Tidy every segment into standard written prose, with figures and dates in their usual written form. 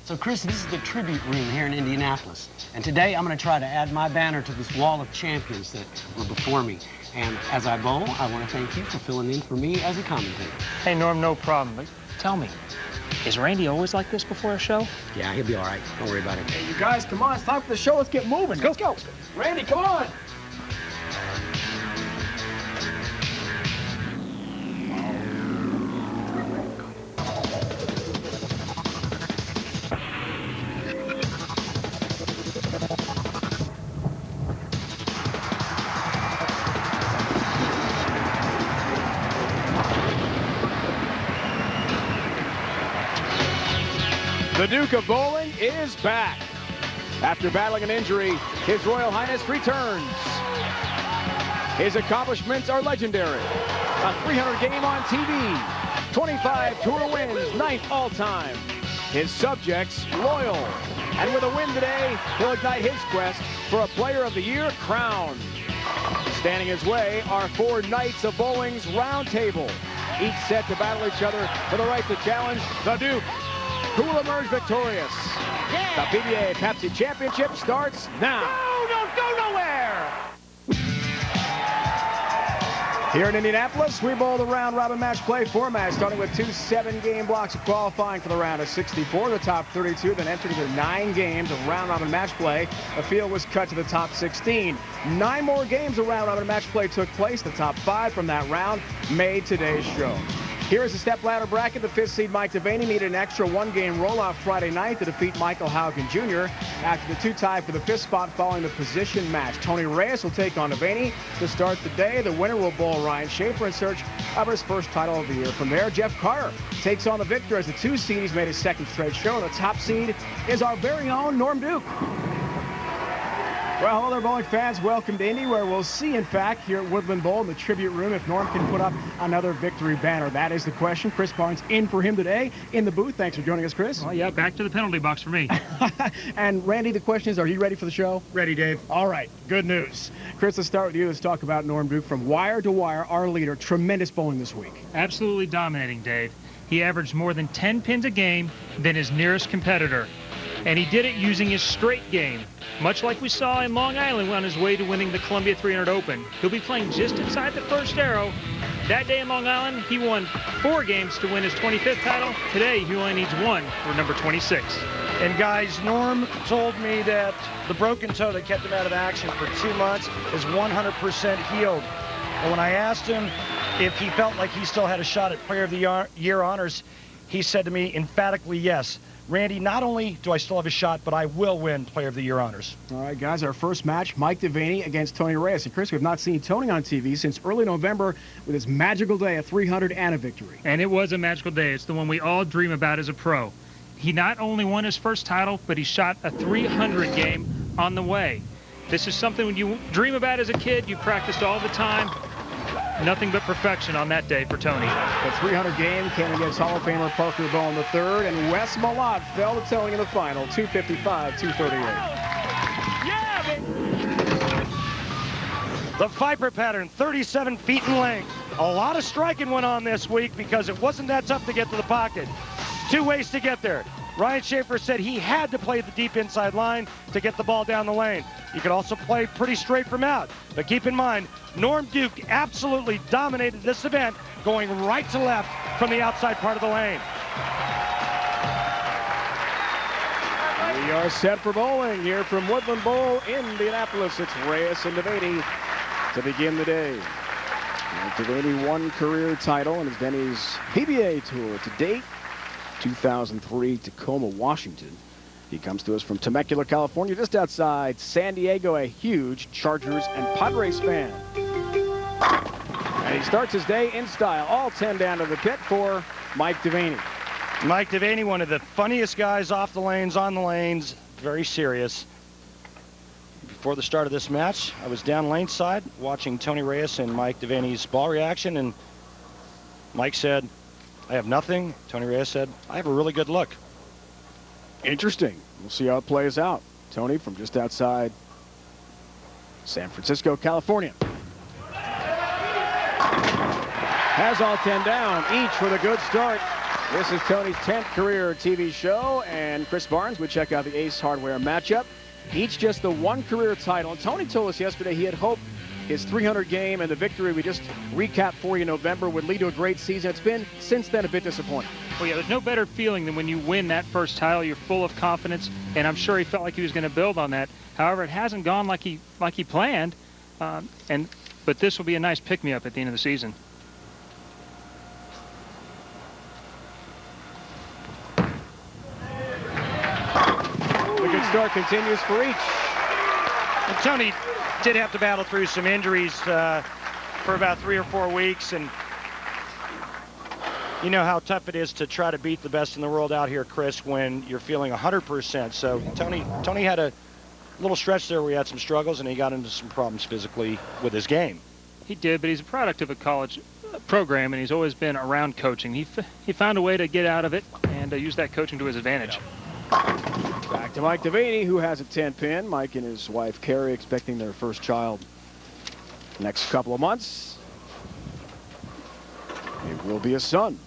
So, Chris, this is the tribute room here in Indianapolis. And today I'm going to try to add my banner to this wall of champions that were before me. And as I bowl, I want to thank you for filling in for me as a commentator. Hey, Norm, no problem. But tell me, is Randy always like this before a show? Yeah, he'll be all right. Don't worry about it. Hey, you guys, come on. It's time for the show. Let's get moving. Let's go. Randy, come on. The Duke of Bowling is back. After battling an injury, His Royal Highness returns. His accomplishments are legendary. A 300 game on TV, 25 tour wins, 9th all-time. His subjects loyal. And with a win today, he'll ignite his quest for a Player of the Year crown. Standing his way are 4 Knights of Bowling's round table, each set to battle each other for the right to challenge the Duke. Who will emerge victorious? Yeah. The PBA Pepsi Championship starts now. No, don't go nowhere! Here in Indianapolis, we bowl the round-robin match play format, starting with 2 7-game blocks of qualifying for the round of 64. The top 32 then entered into 9 games of round-robin match play. The field was cut to the top 16. 9 more games of round-robin match play took place. The top 5 from that round made today's show. Here is the step-ladder bracket. The 5th seed Mike DeVaney needed an extra 1-game roll-off Friday night to defeat Michael Haugen Jr. after the 2 tie for the 5th spot following the position match. Tony Reyes will take on DeVaney to start the day. The winner will bowl Ryan Shafer in search of his first title of the year. From there, Jeff Carter takes on the victor as the 2 seed. He's made his 2nd straight show. The top seed is our very own Norm Duke. Well, hello there, bowling fans. Welcome to Indy, where we'll see, in fact, here at Woodland Bowl in the tribute room, if Norm can put up another victory banner. That is the question. Chris Barnes in for him today in the booth. Thanks for joining us, Chris. Oh, yeah, back to the penalty box for me. And Randy, the question is, are you ready for the show? Ready, Dave. All right, good news. Chris, let's start with you. Let's talk about Norm Duke from wire to wire, our leader. Tremendous bowling this week. Absolutely dominating, Dave. He averaged more than 10 pins a game than his nearest competitor. And he did it using his straight game, much like we saw in Long Island on his way to winning the Columbia 300 Open. He'll be playing just inside the first arrow. That day in Long Island, he won 4 games to win his 25th title. Today, he only needs 1 for number 26. And guys, Norm told me that the broken toe that kept him out of action for 2 months is 100% healed. And when I asked him if he felt like he still had a shot at Player of the Year honors, he said to me emphatically, yes. Randy, not only do I still have a shot, but I will win Player of the Year honors. All right, guys, our first match, Mike DeVaney against Tony Reyes. And Chris, we have not seen Tony on TV since early November with his magical day, a 300 and a victory. And it was a magical day. It's the one we all dream about as a pro. He not only won his first title, but he shot a 300 game on the way. This is something when you dream about as a kid, you practiced all the time. Nothing but perfection on that day for Tony. The 300 game came against Hall of Famer Parker Bowe in the 3rd, and Wes Malott fell to Tony in the final, 255-238. Yeah, baby! The Viper pattern, 37 feet in length. A lot of striking went on this week because it wasn't that tough to get to the pocket. 2 ways to get there. Ryan Shafer said he had to play the deep inside line to get the ball down the lane. You could also play pretty straight from out. But keep in mind, Norm Duke absolutely dominated this event, going right to left from the outside part of the lane. We are set for bowling here from Woodland Bowl, Indianapolis. It's Reyes and DeVaney to begin the day. DeVaney 1 career title and is Denny's PBA tour to date. 2003 Tacoma, Washington. He comes to us from Temecula, California, just outside San Diego, a huge Chargers and Padres fan. And he starts his day in style, all 10 down to the pit for Mike DeVaney. Mike DeVaney, one of the funniest guys off the lanes, on the lanes, very serious. Before the start of this match, I was down lane side watching Tony Reyes and Mike DeVaney's ball reaction, and Mike said, I have nothing. Tony Reyes said, I have a really good look. Interesting. We'll see how it plays out. Tony from just outside San Francisco, California. Has all 10 down, each with a good start. This is Tony's 10th career TV show, and Chris Barnes would check out the Ace Hardware matchup. Each just the one career title. And Tony told us yesterday he had hoped his 300 game and the victory we just recapped for you in November would lead to a great season. It's been, since then, a bit disappointing. Well, yeah, there's no better feeling than when you win that first title. You're full of confidence, and I'm sure he felt like he was going to build on that. However, it hasn't gone like he planned, but this will be a nice pick-me-up at the end of the season. The good start continues for each. And Tony did have to battle through some injuries for about 3 or 4 weeks, and you know how tough it is to try to beat the best in the world out here, Chris, when you're feeling 100%. So Tony had a little stretch there where he had some struggles, and he got into some problems physically with his game. He did, but he's a product of a college program, and he's always been around coaching. He found a way to get out of it and use that coaching to his advantage. Back to Mike DeVaney, who has a 10-pin. Mike and his wife, Carrie, expecting their first child next couple of months. It will be a son.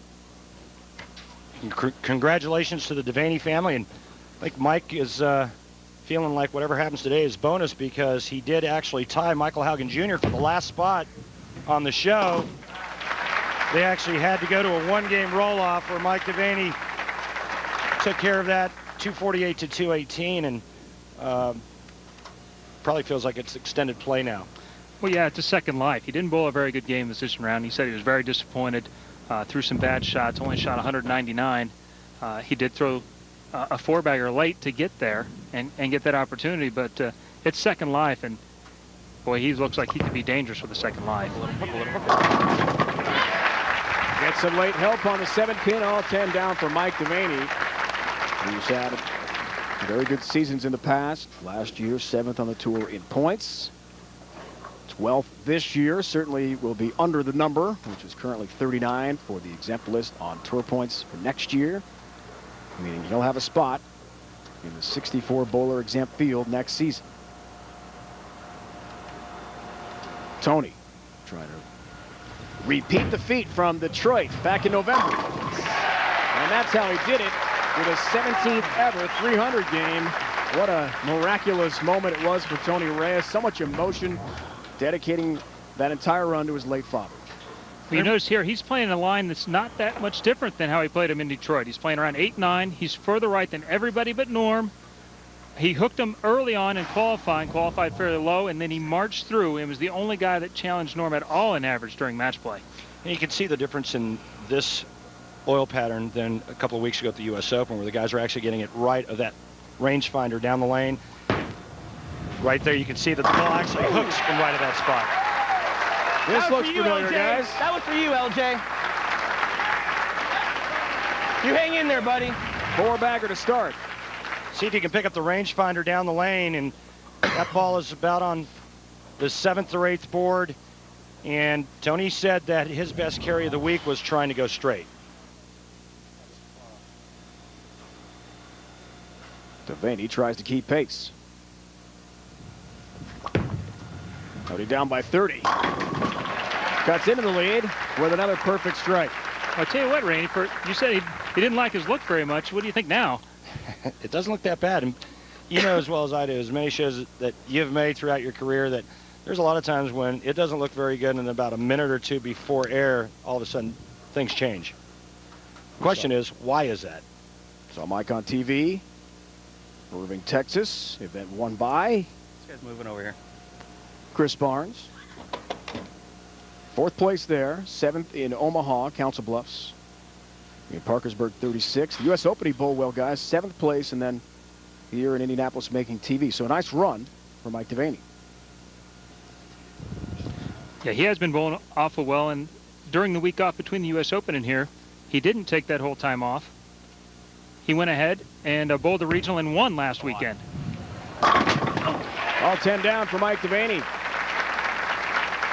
Congratulations to the DeVaney family. And I think Mike is feeling like whatever happens today is bonus, because he did actually tie Michael Haugen Jr. for the last spot on the show. They actually had to go to a one-game roll-off where Mike DeVaney took care of that, 248 to 218, and probably feels like it's extended play now. Well, yeah, it's a second life. He didn't bowl a very good game this decision round. He said he was very disappointed, threw some bad shots, only shot 199. He did throw a four-bagger late to get there and get that opportunity, but it's second life, and boy, he looks like he could be dangerous with a second life. Get some late help on the 7-pin, all 10 down for Mike DeVaney, who's had very good seasons in the past. Last year, 7th on the tour in points. 12th this year, certainly will be under the number, which is currently 39 for the exempt list on tour points for next year, meaning he'll have a spot in the 64 bowler exempt field next season. Tony trying to repeat the feat from Detroit back in November. And that's how he did it with a 17th ever 300 game. What a miraculous moment it was for Tony Reyes. So much emotion, dedicating that entire run to his late father. Well, you notice here, he's playing a line that's not that much different than how he played him in Detroit. He's playing around 8-9. He's further right than everybody but Norm. He hooked him early on in qualifying, qualified fairly low, and then he marched through and was the only guy that challenged Norm at all in average during match play. And you can see the difference in this oil pattern than a couple of weeks ago at the U.S. Open, where the guys are actually getting it right of that rangefinder down the lane. Right there, you can see that the ball actually hooks from right of that spot. This looks familiar, guys. That was for you, LJ. You hang in there, buddy. 4-bagger to start. See if you can pick up the rangefinder down the lane, and that ball is about on the 7th or 8th board. And Tony said that his best carry of the week was trying to go straight. DeVaney tries to keep pace. Already down by 30. Cuts into the lead with another perfect strike. I'll tell you what, Rainey, you said he didn't like his look very much. What do you think now? It doesn't look that bad. And you know as well as I do, as many shows that you've made throughout your career, that there's a lot of times when it doesn't look very good, and about a minute or two before air, all of a sudden things change. Question is, why is that? Saw Mike on TV. Irving, Texas. Event won by This guy's moving over here. Chris Barnes. 4th place there. 7th in Omaha, Council Bluffs. In Parkersburg, 36th. The U.S. Open he bowled well, guys. 7th place, and then here in Indianapolis making TV. So a nice run for Mike DeVaney. Yeah, he has been bowling awful well, and during the week off between the U.S. Open and here, he didn't take that whole time off. He went ahead and bowled the regional and won last weekend. All 10 down for Mike DeVaney.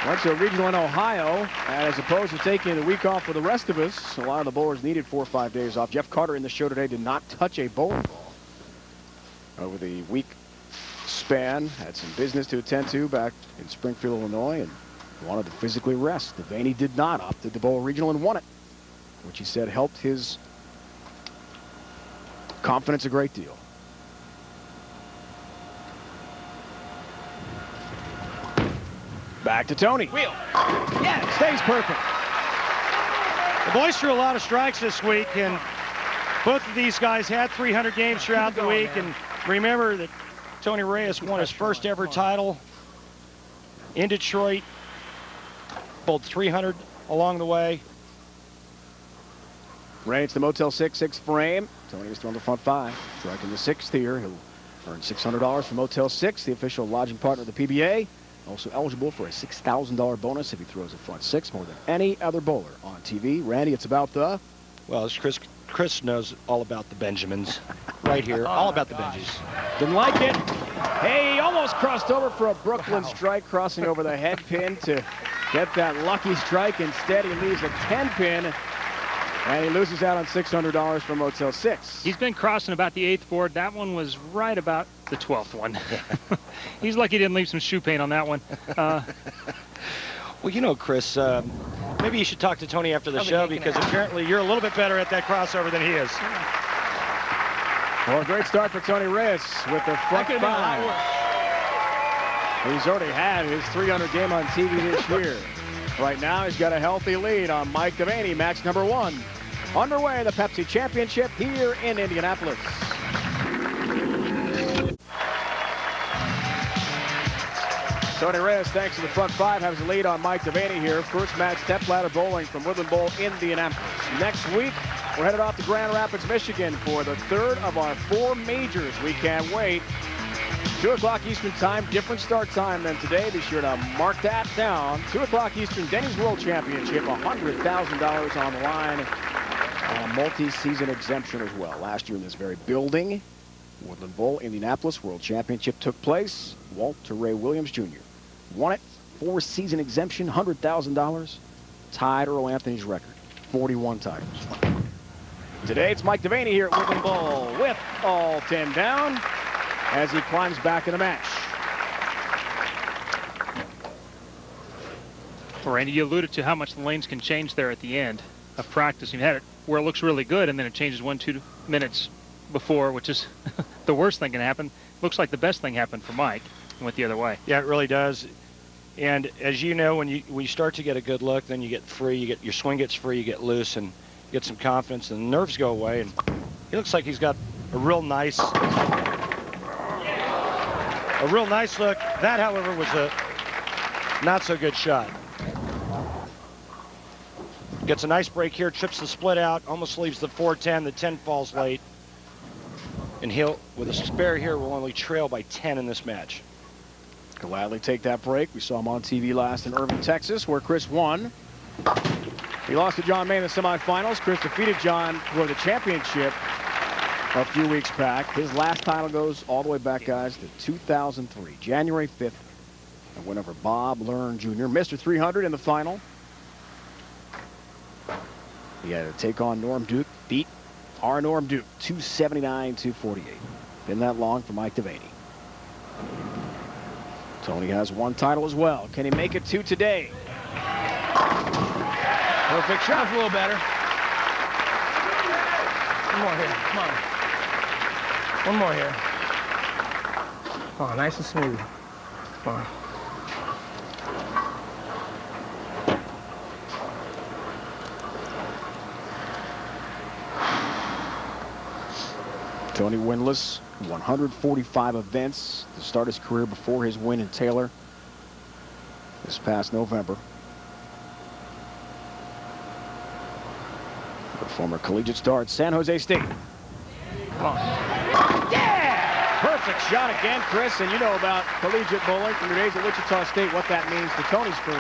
Went to a regional in Ohio, and as opposed to taking the week off for the rest of us, a lot of the bowlers needed 4 or 5 days off. Jeff Carter in the show today did not touch a bowling ball over the week span. Had some business to attend to back in Springfield, Illinois, and wanted to physically rest. DeVaney did not, opted to bowl regional and won it, which he said helped his confidence a great deal. Back to Tony. Wheel. Yeah, stays perfect. The boys threw a lot of strikes this week, and both of these guys had 300 games throughout the week. And remember that Tony Reyes won his first ever title in Detroit. Pulled 300 along the way. Reyes, the Motel 6 frame. Tony is throwing the front 5. Striking the 6th here. He'll earn $600 from Motel 6, the official lodging partner of the PBA. Also eligible for a $6,000 bonus if he throws a front 6 more than any other bowler on TV. Randy, it's about the... Well, as Chris knows all about the Benjamins right here. All about the Benjis. Didn't like it. Hey, he almost crossed over for a Brooklyn strike, crossing over the head pin to get that lucky strike. Instead, he leaves a 10 pin, and he loses out on $600 from Motel 6. He's been crossing about the 8th board. That one was right about the 12th one. He's lucky he didn't leave some shoe paint on that one. Well, you know, Chris, maybe you should talk to Tony after the show, because apparently you're a little bit better at that crossover than he is. Well, a great start for Tony Reyes with the front 5. He's already had his 300 game on TV this year. Right now, he's got a healthy lead on Mike DeVaney, match number 1. Underway, the Pepsi Championship here in Indianapolis. Tony Reyes, thanks to the front 5, has a lead on Mike DeVaney here. First match, step ladder bowling from Woodland Bowl, Indianapolis. Next week, we're headed off to Grand Rapids, Michigan for the 3rd of our 4 majors. We can't wait. 2 o'clock Eastern time, different start time than today. Be sure to mark that down. 2 o'clock Eastern, Denny's World Championship, $100,000 on the line. And a multi-season exemption as well. Last year in this very building, Woodland Bowl, Indianapolis, World Championship took place. Walter Ray Williams Jr. won it. 4-season exemption, $100,000. Tied Earl Anthony's record, 41 titles. Today, it's Mike DeVaney here at Woodland Bowl with all 10 down as he climbs back in the match. Well, Randy, you alluded to how much the lanes can change there at the end of practice. You've had it where it looks really good, and then it changes 1-2 minutes before, which is the worst thing can happen. Looks like the best thing happened for Mike and went the other way. Yeah, it really does. And as you know, when you start to get a good look, then you get free. Your swing gets free. You get loose and get some confidence, and the nerves go away. And he looks like he's got a real nice look. That, however, was a not so good shot. Gets a nice break here, trips the split out, almost leaves the 4-10. The 10 falls late. And he'll, with a spare here, will only trail by 10 in this match. Gladly take that break. We saw him on TV last in Irving, Texas, where Chris won. He lost to John May in the semifinals. Chris defeated John for the championship a few weeks back. His last title goes all the way back, guys, to 2003, January 5th. A win over Bob Learn Jr., Mr. 300 in the final. He had to take on Norm Duke, beat our Norm Duke, 279-248. Been that long for Mike DeVaney. Tony has 1 title as well. Can he make it 2 today? Perfect shot. A little better. One more here. Come on. One more here. Oh, nice and smooth. Come on. Tony winless, 145 events to start his career before his win in Taylor this past November. The former collegiate star at San Jose State. Come on. Yeah! Perfect shot again, Chris. And you know about collegiate bowling from your days at Wichita State, what that means to Tony's career.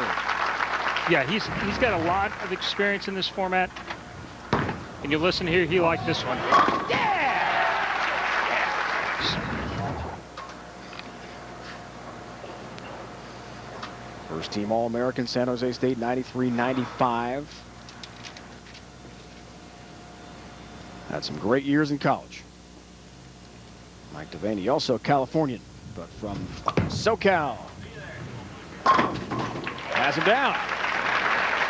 Yeah, he's got a lot of experience in this format. And you listen here, he liked this one. Yeah! First team All-American, San Jose State, 93-95. Had some great years in college. Mike DeVaney, also a Californian, but from SoCal. Has him down.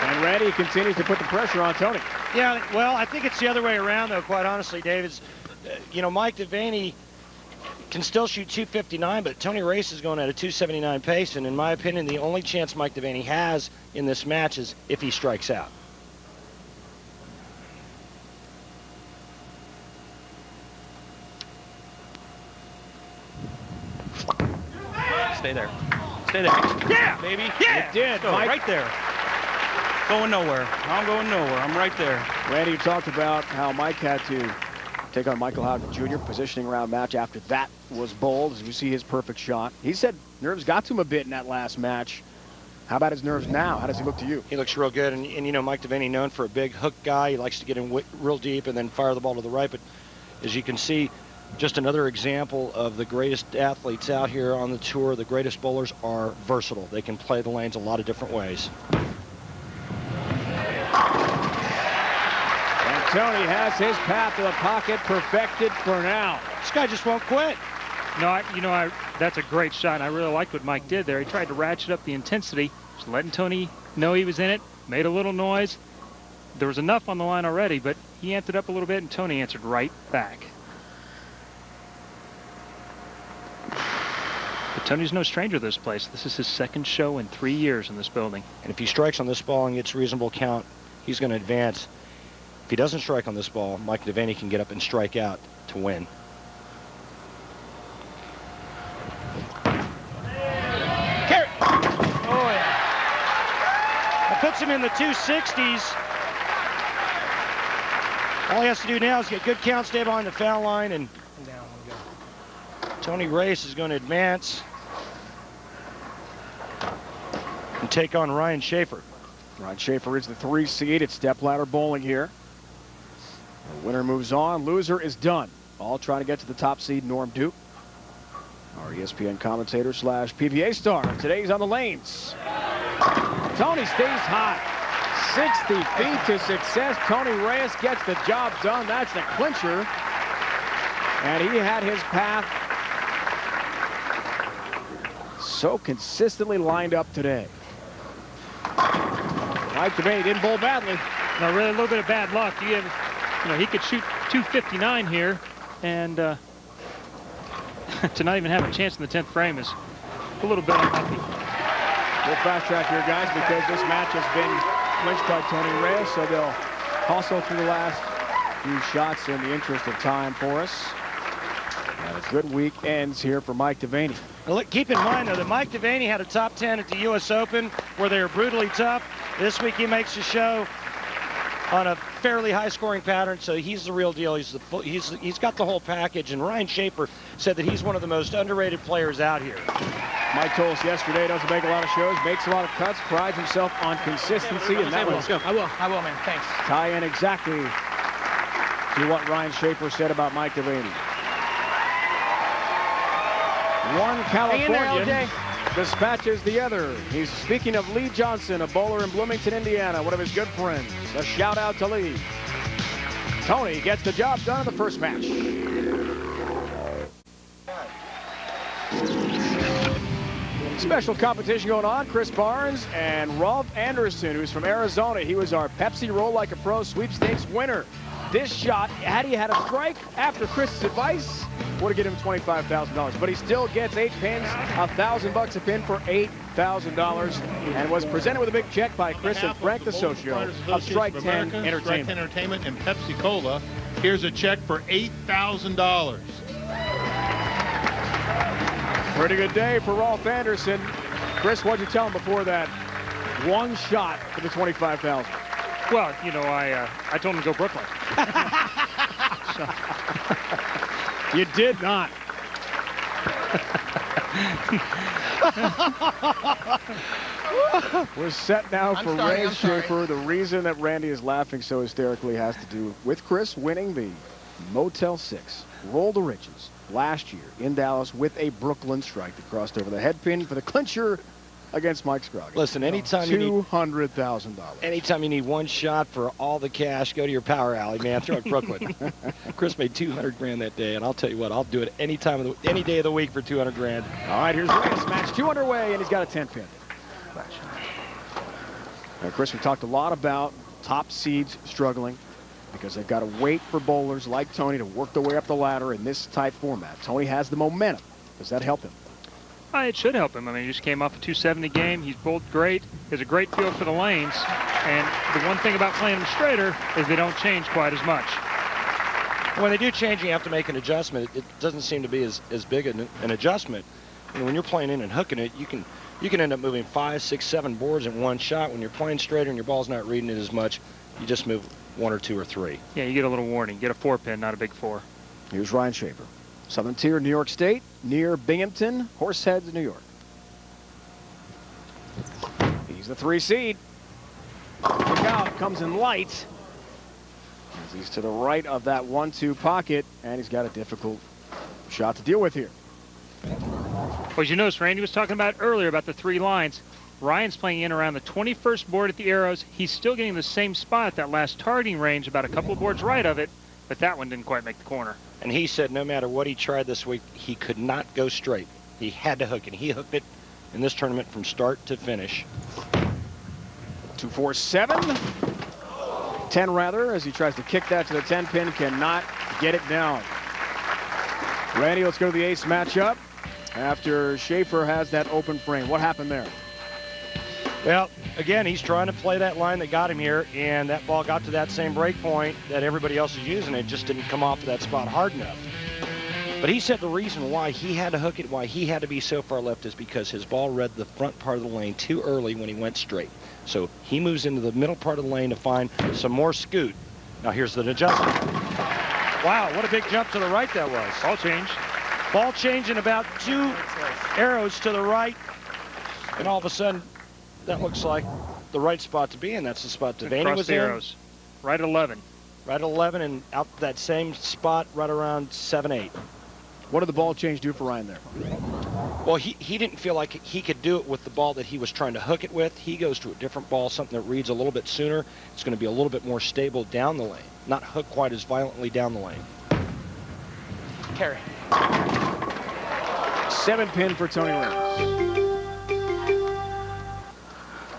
And Randy continues to put the pressure on Tony. Yeah, well, I think it's the other way around, though, quite honestly, Dave. you know, Mike DeVaney can still shoot 259, but Tony Reyes is going at a 279 pace, and in my opinion, the only chance Mike DeVaney has in this match is if he strikes out. Stay there. Stay there. Yeah! Baby. Yeah! It did. Go Mike. right there. Going nowhere. I'm going nowhere. I'm right there. Randy, you talked about how Mike had to take on Michael Houghton Jr. positioning round match after that was bowled, as we see his perfect shot. He said nerves got to him a bit in that last match. How about his nerves now? How does he look to you? He looks real good, and you know, Mike DeVaney, known for a big hook guy. He likes to get in real deep and then fire the ball to the right, but as you can see, just another example of the greatest athletes out here on the tour. The greatest bowlers are versatile. They can play the lanes a lot of different ways. And Tony has his path to the pocket perfected for now. This guy just won't quit. No, that's a great shot. And I really liked what Mike did there. He tried to ratchet up the intensity, just letting Tony know he was in it, made a little noise. There was enough on the line already, but he amped it up a little bit, and Tony answered right back. But Tony's no stranger to this place. This is his second show in 3 years in this building. And if he strikes on this ball and gets reasonable count, he's going to advance. If he doesn't strike on this ball, Mike DeVaney can get up and strike out to win. Carry. Oh, yeah. That puts him in the 260s. All he has to do now is get good count, stay behind the foul line, and Tony Reyes is going to advance and take on Ryan Shafer. Ryan Shafer is the 3 seed. It's stepladder bowling here. The winner moves on. Loser is done. All trying to get to the top seed, Norm Duke, our ESPN commentator / PBA star. Today's on the lanes. Tony stays hot. 60 feet to success. Tony Reyes gets the job done. That's the clincher. And he had his path so consistently lined up today. Mike DeVaney didn't bowl badly. No, really a little bit of bad luck. He could shoot 259 here, and to not even have a chance in the 10th frame is a little bit unlucky. We'll fast track here, guys, because this match has been clinched by Tony Reyes, so they'll hustle through the last few shots in the interest of time for us. And a good week ends here for Mike DeVaney. Look, keep in mind, though, that Mike DeVaney had a top 10 at the U.S. Open where they were brutally tough. This week he makes the show on a fairly high-scoring pattern, so he's the real deal. He's got the whole package, and Ryan Shafer said that he's one of the most underrated players out here. Mike told us yesterday doesn't make a lot of shows, makes a lot of cuts, prides himself on consistency, and that was I will, man. Thanks. tie in exactly to what Ryan Shafer said about Mike DeVaney. One Californian dispatches the other. He's speaking of Lee Johnson, a bowler in Bloomington, Indiana, one of his good friends. A shout out to Lee. Tony gets the job done in the first match. Special competition going on. Chris Barnes and Rolf Anderson, who's from Arizona. He was our Pepsi Roll Like a Pro sweepstakes winner. This shot, had he had a strike after Chris's advice, would have given him $25,000. But he still gets 8 pins, $1,000 a pin for $8,000, and was presented with a big check by Chris and Frank the Socio of Strike 10 Entertainment. And Pepsi Cola. Here's a check for $8,000. Pretty good day for Rolf Anderson. Chris, what'd you tell him before that? One shot for the $25,000. Well, I told him to go Brooklyn. You did not. We're set now for Reyes Shafer. The reason that Randy is laughing so hysterically has to do with Chris winning the Motel 6 Roll the Riches last year in Dallas with a Brooklyn strike that crossed over the head pin for the clincher against Mike Scroggins. Listen, anytime you need $200,000. anytime you need one shot for all the cash, go to your power alley, man. Throw it Brooklyn. Chris made $200,000 that day, and I'll tell you what, I'll do it any day of the week for $200,000. All right, here's Reyes. Match 2 underway, and he's got a 10 pin. Now, Chris, we talked a lot about top seeds struggling. because they've got to wait for bowlers like Tony to work their way up the ladder in this type format. Tony has the momentum. Does that help him? It should help him. I mean, he just came off a 270 game. He's bowled great. He has a great feel for the lanes. And the one thing about playing them straighter is they don't change quite as much. When they do change, you have to make an adjustment. It doesn't seem to be as big an adjustment. And when you're playing in and hooking it, you can end up moving 5, 6, 7 boards in one shot. When you're playing straighter and your ball's not reading it as much, you just move 1 or 2 or 3. Yeah, you get a little warning. Get a 4-pin, not a big 4. Here's Ryan Shafer. Southern Tier, New York State, near Binghamton, Horseheads, New York. He's the 3 seed. Look out, comes in light. As he's to the right of that 1-2 pocket, and he's got a difficult shot to deal with here. Well, as you noticed, Randy was talking about earlier about the 3 lines. Ryan's playing in around the 21st board at the arrows. He's still getting the same spot at that last targeting range, about a couple of boards right of it, but that one didn't quite make the corner. And he said no matter what he tried this week, he could not go straight. He had to hook it. He hooked it in this tournament from start to finish. 2-4-7. 10 rather, as he tries to kick that to the 10 pin, cannot get it down. Randy, let's go to the ace matchup after Shafer has that open frame. What happened there? Well, again, he's trying to play that line that got him here, and that ball got to that same break point that everybody else is using. It just didn't come off of that spot hard enough. But he said the reason why he had to hook it, why he had to be so far left, is because his ball read the front part of the lane too early when he went straight. So he moves into the middle part of the lane to find some more scoot. Now here's the adjustment. Wow, what a big jump to the right that was. Ball change. Ball change in about 2 arrows to the right. And all of a sudden, that looks like the right spot to be in. That's the spot DeVaney was the in. arrows. Right at 11. Right at 11 and out that same spot right around 7-8. What did the ball change do for Ryan there? Well, he didn't feel like he could do it with the ball that he was trying to hook it with. He goes to a different ball, something that reads a little bit sooner. It's going to be a little bit more stable down the lane, not hook quite as violently down the lane. Carry. 7 pin for Tony Reyes.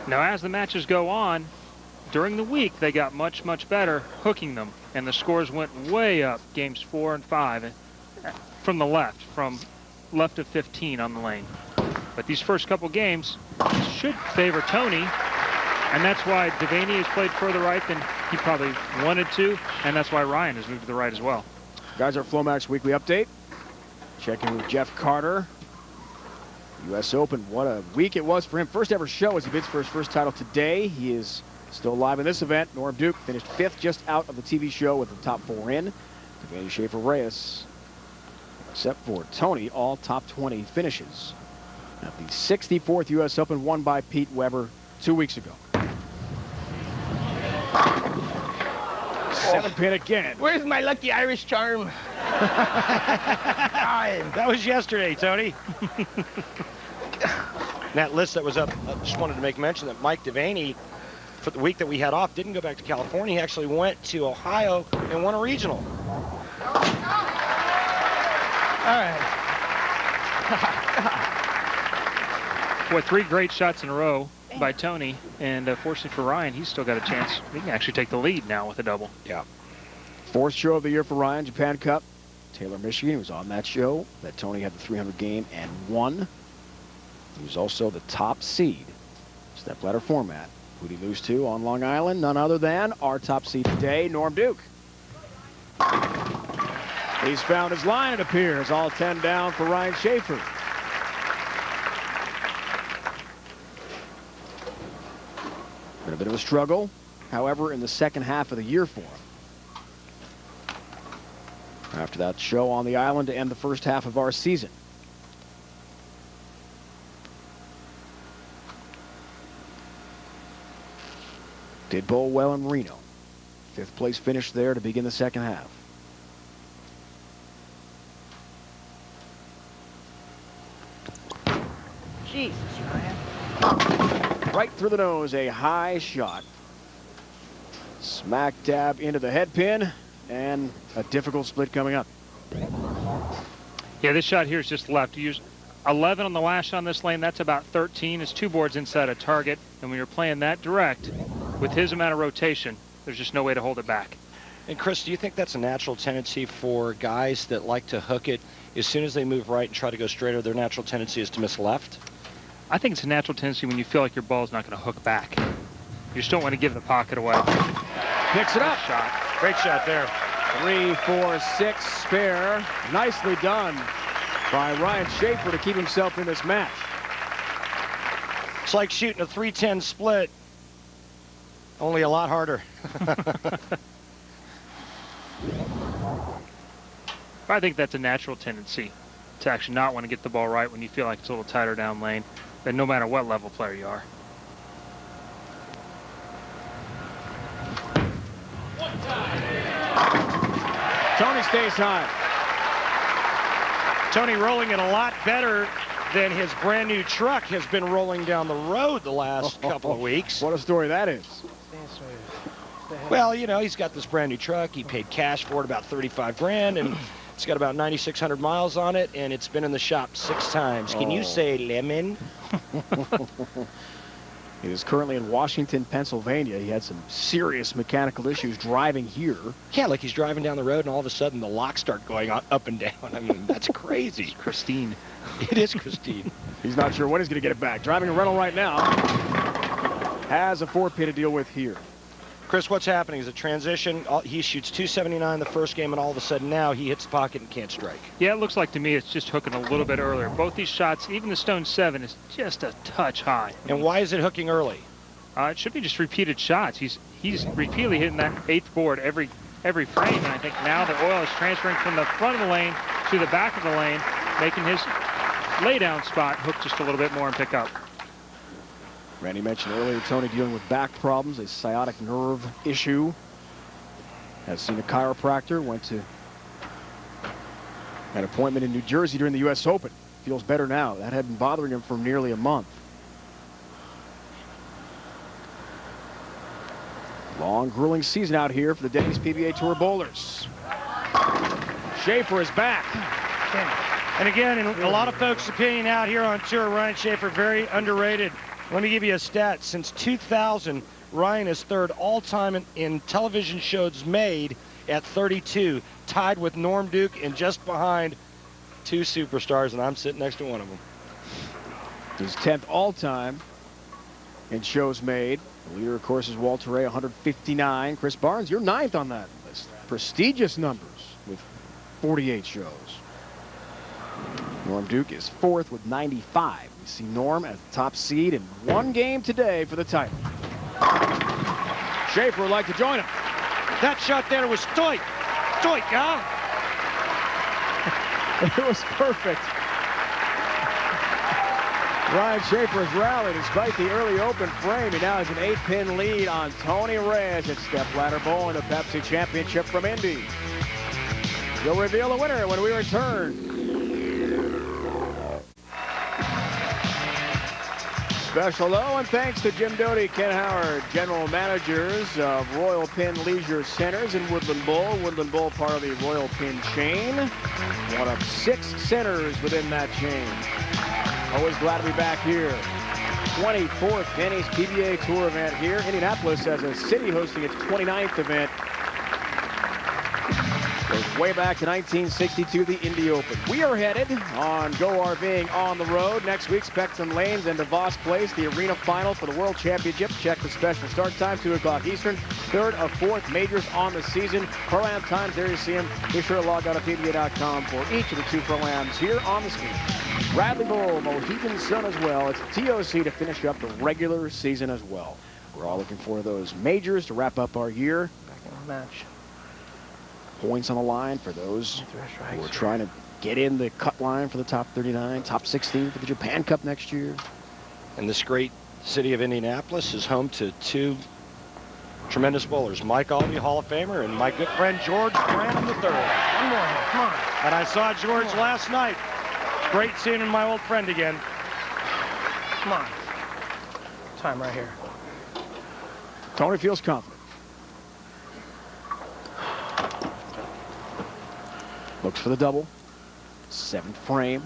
Now, as the matches go on, during the week, they got much, much better hooking them, and the scores went way up, games 4 and 5, from the left, from left of 15 on the lane. But these first couple games should favor Tony, and that's why DeVaney has played further right than he probably wanted to, and that's why Ryan has moved to the right as well. Guys, our Flomax Weekly Update. Checking with Jeff Carter. U.S. Open, what a week it was for him. First ever show as he bids for his first title today. He is still alive in this event. Norm Duke finished 5th just out of the TV show with the top 4 in. DeVaney, Shafer, Reyes, except for Tony, all top 20 finishes. At the 64th U.S. Open, won by Pete Weber 2 weeks ago. 7 pin again. Where's my lucky Irish charm? That was yesterday, Tony. That list that was up, I just wanted to make mention that Mike DeVaney, for the week that we had off, didn't go back to California. He actually went to Ohio and won a regional. All right. Boy, 3 great shots in a row by Tony, and fortunately for Ryan, he's still got a chance. He can actually take the lead now with a double. Yeah. 4th show of the year for Ryan, Japan Cup. Taylor, Michigan, he was on that show that Tony had the 300 game and won. He was also the top seed, stepladder format. Who'd he lose to on Long Island? None other than our top seed today, Norm Duke. He's found his line, it appears. All 10 down for Ryan Shafer. Been a bit of a struggle, however, in the second half of the year for him. After that show on the island to end the first half of our season. Did bowl well in Reno. 5th place finish there to begin the second half. Jesus, Ryan. Right through the nose, a high shot. Smack dab into the head pin, and a difficult split coming up. Yeah, this shot here is just left. You use 11 on the last shot on this lane. That's about 13. It's 2 boards inside a target. And when you're playing that direct, with his amount of rotation, there's just no way to hold it back. And Chris, do you think that's a natural tendency for guys that like to hook it as soon as they move right and try to go straighter? Their natural tendency is to miss left? I think it's a natural tendency when you feel like your ball's not going to hook back. You just don't want to give the pocket away. Picks it up. Shot. Great shot there. 3, 4, 6 spare. Nicely done by Ryan Shafer to keep himself in this match. It's like shooting a 3-10 split, only a lot harder. I think that's a natural tendency to actually not want to get the ball right when you feel like it's a little tighter down lane, but no matter what level player you are. Tony stays high. Tony rolling it a lot better than his brand new truck has been rolling down the road the last couple of weeks. What a story that is. Well, you know, he's got this brand new truck. He paid cash for it, about 35 grand, and it's got about 9,600 miles on it, and it's been in the shop 6 times. Can you say lemon? He is currently in Washington, Pennsylvania. He had some serious mechanical issues driving here. Yeah, like he's driving down the road, and all of a sudden the locks start going up and down. I mean, that's crazy. It's Christine. It is Christine. He's not sure when he's going to get it back. Driving a rental right now. Has a 4-pin to deal with here. Chris, what's happening is a transition. He shoots 279 the first game, and all of a sudden now he hits the pocket and can't strike. Yeah, it looks like to me it's just hooking a little bit earlier. Both these shots, even the Stone 7, is just a touch high. And why is it hooking early? It should be just repeated shots. He's repeatedly hitting that 8th board every frame, and I think now the oil is transferring from the front of the lane to the back of the lane, making his laydown spot hook just a little bit more and pick up. Randy mentioned earlier Tony dealing with back problems, a sciatic nerve issue. Has seen a chiropractor, went to an appointment in New Jersey during the U.S. Open. Feels better now. That had been bothering him for nearly a month. Long, grueling season out here for the Denny's PBA Tour bowlers. Shafer is back. And again, in a lot of folks' opinion out here on tour, Ryan Shafer, very underrated. Let me give you a stat. Since 2000, Ryan is 3rd all-time in television shows made at 32, tied with Norm Duke and just behind 2 superstars, and I'm sitting next to one of them. He's 10th all-time in shows made. The leader, of course, is Walter Ray, 159. Chris Barnes, you're 9th on that list. Prestigious numbers with 48 shows. Norm Duke is 4th with 95. We see Norm as the top seed in 1 game today for the title. Shafer would like to join him. That shot there was stoik. Stoik, huh? It was perfect. Ryan Shafer has rallied despite the early open frame. He now has an 8-pin lead on Tony Reyes at Step Ladder Bowl in the Pepsi Championship from Indy. We'll reveal the winner when we return. Special hello and thanks to Jim Doty, Ken Howard, general managers of Royal Pin Leisure Centers in Woodland Bowl. Woodland Bowl, part of the Royal Pin chain. One of 6 centers within that chain. Always glad to be back here. 24th Denny's PBA Tour event here. Indianapolis as a city hosting its 29th event. Goes way back to 1962, the Indy Open. We are headed on Go RVing on the road. Next week, Spectrum Lanes and DeVos Place, the arena final for the World Championship. Check the special start time, 2 o'clock Eastern. 3rd of 4th majors on the season. Pro-Am times, there you see them. Be sure to log on to PBA.com for each of the 2 Pro-Ams here on the screen. Bradley Bowl, Mohegan Sun as well. It's TOC to finish up the regular season as well. We're all looking for those majors to wrap up our year. Back in the match. Points on the line for those who are trying to get in the cut line for the top 39, top 16 for the Japan Cup next year. And this great city of Indianapolis is home to 2 tremendous bowlers, Mike Albee, Hall of Famer, and my good friend George Branham III. One more, come on. And I saw George last night. Great seeing my old friend again. Come on. Time right here. Tony feels confident. Looks for the double. 7th frame.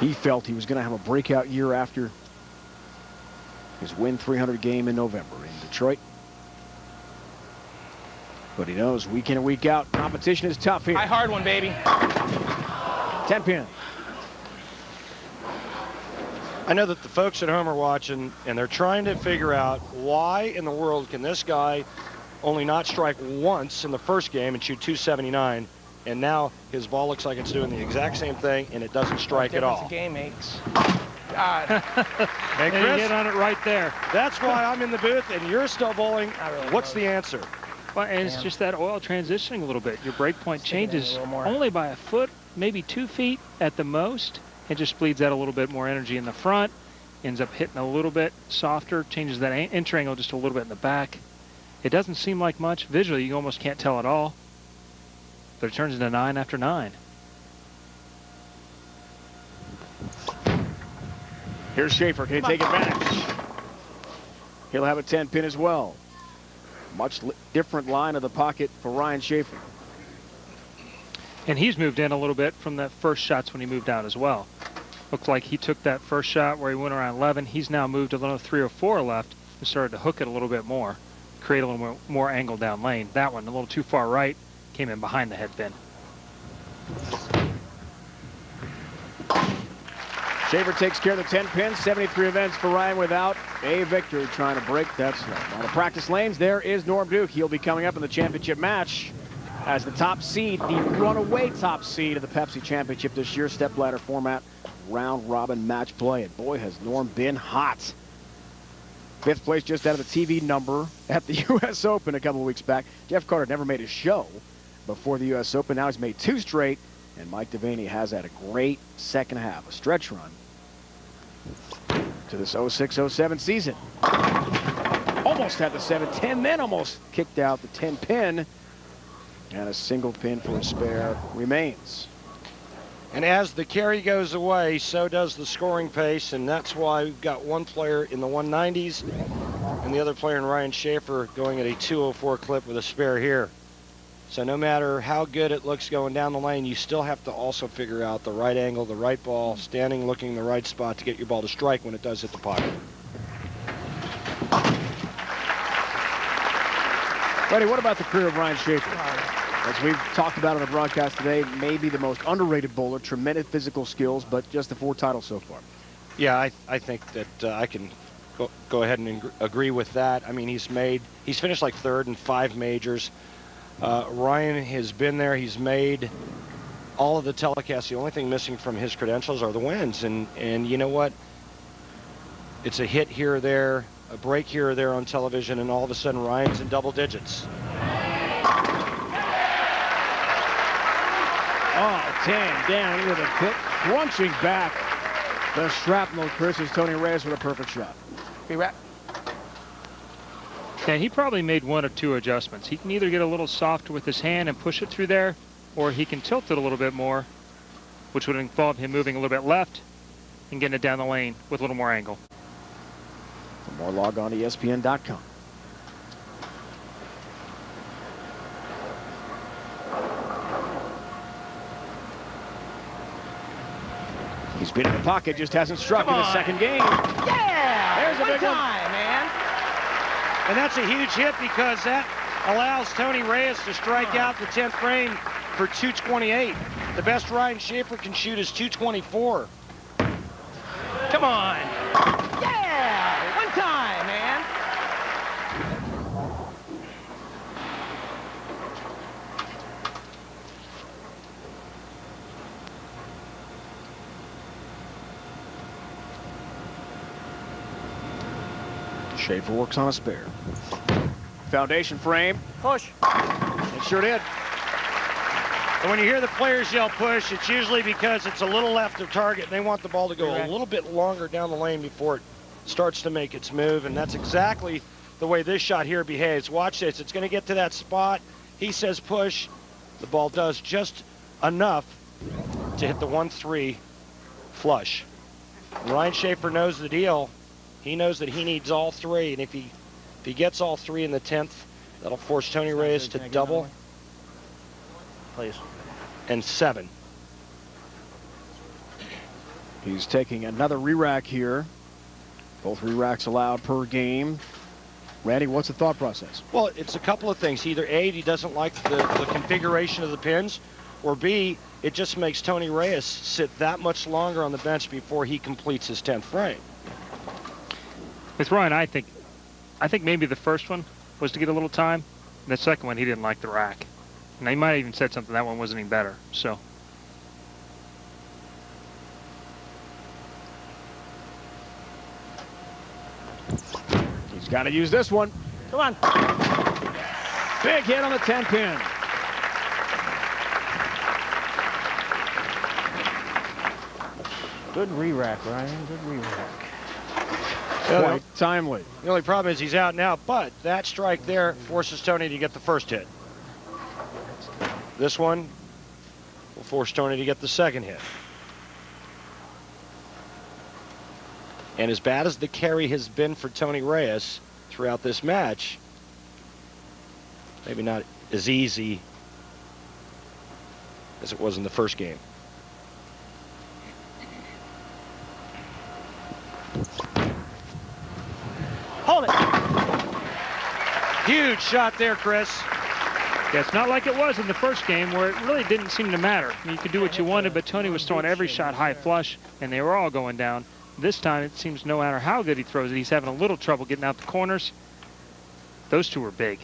He felt he was going to have a breakout year after his Win 300 game in November in Detroit. But he knows week in and week out, competition is tough here. High hard one, baby. 10-pin. I know that the folks at home are watching, and they're trying to figure out why in the world can this guy only not strike once in the first game and shoot 279, and now his ball looks like it's doing the exact same thing, and it doesn't strike at all. The game makes. God. Hey, And you Chris, hit on it right there. that's why I'm in the booth, and you're still bowling. really What's close. the answer? Well, and it's Damn. just that oil transitioning a little bit. Your break point Stick it in a changes little more. only by a foot, maybe 2 feet at the most. It just bleeds out a little bit more energy in the front, ends up hitting a little bit softer, changes that entry angle just a little bit in the back. It doesn't seem like much. Visually, you almost can't tell at all. But it turns into 9 after 9. Here's Shafer. Can he take advantage? He'll have a 10-pin as well. Much different line of the pocket for Ryan Shafer. And he's moved in a little bit from the first shots when he moved out as well. Looks like he took that first shot where he went around 11. He's now moved a little 3 or 4 left and started to hook it a little bit more, create a little more angle down lane. That one a little too far right, came in behind the head pin. Shafer takes care of the 10-pin. 73 events for Ryan without a victory, trying to break that slump. On the practice lanes, there is Norm Duke. He'll be coming up in the championship match as the top seed, the runaway top seed of the Pepsi Championship this year. Stepladder format, round robin match play. And boy, has Norm been hot. 5th place just out of the TV number at the U.S. Open a couple of weeks back. Jeff Carter never made a show before the U.S. Open. Now he's made 2 straight. And Mike DeVaney has had a great second half, a stretch run to this 06-07 season. Almost had the 7-10, then almost kicked out the 10-pin. And a single pin for a spare remains. And as the carry goes away, so does the scoring pace, and that's why we've got one player in the 190s and the other player in Ryan Shafer going at a 204 clip with a spare here. So no matter how good it looks going down the lane, you still have to also figure out the right angle, the right ball, standing, looking in the right spot to get your ball to strike when it does hit the pocket. Buddy, what about the career of Ryan Shafer? As we've talked about on the broadcast today, maybe the most underrated bowler, tremendous physical skills, but just the 4 titles so far. Yeah, I think that I can go ahead and agree with that. I mean, he's finished like 3rd in 5 majors. Ryan has been there. He's made all of the telecasts. The only thing missing from his credentials are the wins. And you know what? It's a hit here or there, a break here or there on television, and all of a sudden Ryan's in double digits. Oh, 10 down into the pit, crunching back the shrapnel. Chris is Tony Reyes with a perfect shot. Be right. And he probably made 1 or 2 adjustments. He can either get a little softer with his hand and push it through there, or he can tilt it a little bit more, which would involve him moving a little bit left and getting it down the lane with a little more angle. For more, log on to ESPN.com. He's been in the pocket, just hasn't struck in the second game. Yeah! There's a big one. man. And that's a huge hit because that allows Tony Reyes to strike out the 10th frame for 228. The best Ryan Shafer can shoot is 224. Come on. Yeah! One time, man. Shafer works on a spare. Foundation frame. Push. It sure did. And when you hear the players yell push, it's usually because it's a little left of target and they want the ball to go a little bit longer down the lane before it starts to make its move. And that's exactly the way this shot here behaves. Watch this. It's going to get to that spot. He says push. The ball does just enough to hit the 1-3 flush. And Ryan Shafer knows the deal. He knows that he needs all 3, and if he gets all 3 in the 10th, that'll force Tony Reyes to double. Please. And 7. He's taking another re-rack here Both re-racks allowed per game. Randy, what's the thought process? Well, it's a couple of things. Either A, he doesn't like the configuration of the pins, or B, it just makes Tony Reyes sit that much longer on the bench before he completes his 10th frame. With Ryan, I think maybe the first one was to get a little time. The second one, he didn't like the rack. And he might have even said something, that one wasn't any better. So. He's got to use this one. Come on. Big hit on the 10 pin. Good re-rack, Ryan. Good re-rack. Quite timely. The only problem is he's out now, but that strike there forces Tony to get the first hit. This one will force Tony to get the second hit. And as bad as the carry has been for Tony Reyes throughout this match, maybe not as easy as it was in the first game. Hold it. Huge shot there, Chris. Yeah, it's not like it was in the first game where it really didn't seem to matter. I mean, you could do what you wanted, but Tony was throwing every shot high flush, and they were all going down. This time, it seems no matter how good he throws it, he's having a little trouble getting out the corners. Those two were big.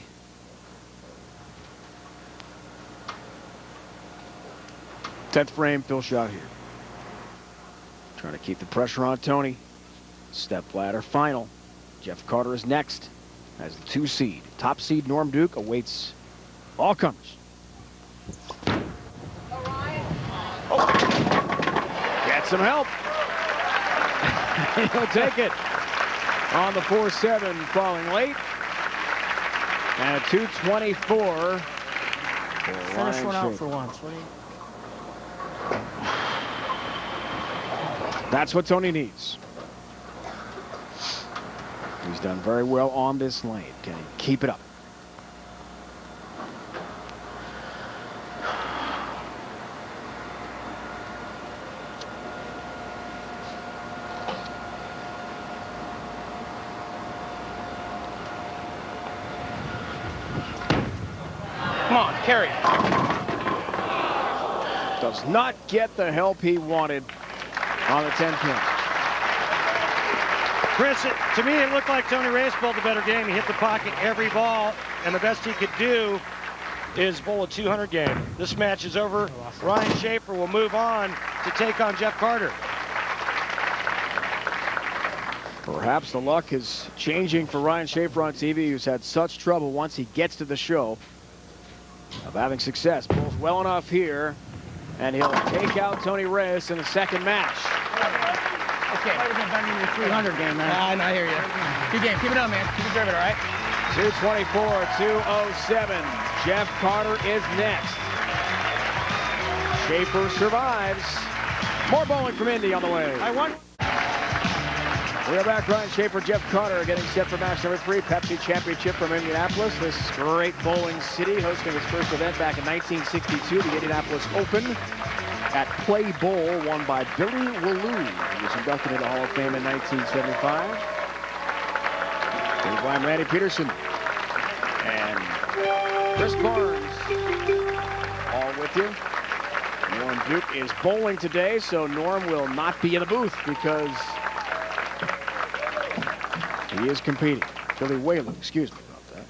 Tenth frame, Phil shot here. Trying to keep the pressure on Tony. Step ladder final. Jeff Carter is next as the 2 seed. Top seed Norm Duke awaits all comers. Get some help. He'll take it on the 4-7, falling late. And a 224. Finish one out for once. What do you... That's what Tony needs. He's done very well on this lane. Can he keep it up? Come on, carry. Does not get the help he wanted on the 10 pin. Chris, to me, it looked like Tony Reyes bowled a better game. He hit the pocket every ball, and the best he could do is bowl a 200 game. This match is over. Ryan Shafer will move on to take on Jeff Carter. Perhaps the luck is changing for Ryan Shafer on TV, who's had such trouble once he gets to the show of having success. Bowls well enough here, and he'll take out Tony Reyes in the second match. Okay. Might have been better than your 300 game, man. I hear you. Good game. Keep it up, man. Keep it driven, all right? 224, 207. Jeff Carter is next. Shafer survives. More bowling from Indy on the way. We are back. Ryan Shafer, Jeff Carter getting set for match number 3, Pepsi Championship from Indianapolis. This great bowling city hosting its first event back in 1962, the Indianapolis Open at Play Bowl, won by Billy Wallou. He was inducted into the Hall of Fame in 1975. I'm Randy Peterson and Chris Barnes, all with you. Norm Duke is bowling today, so Norm will not be in the booth because he is competing. Billy Wallou, excuse me about that.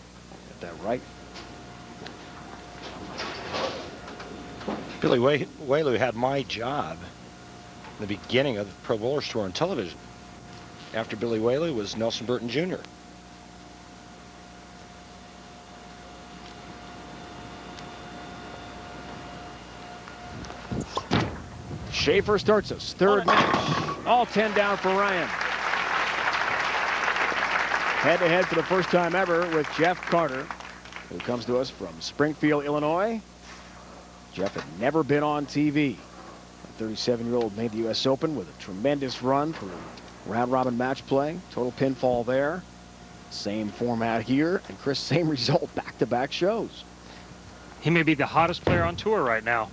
Get that right. Billy Wallou had my job in the beginning of the Pro Bowlers Tour on television. After Billy Wallou was Nelson Burton Jr. Shafer starts us. Third match. All 10 down for Ryan. Head-to-head for the first time ever with Jeff Carter, who comes to us from Springfield, Illinois. Jeff had never been on TV. The 37-year-old made the U.S. Open with a tremendous run for round-robin match play. Total pinfall there. Same format here. And Chris, same result, back-to-back shows. He may be the hottest player on tour right now.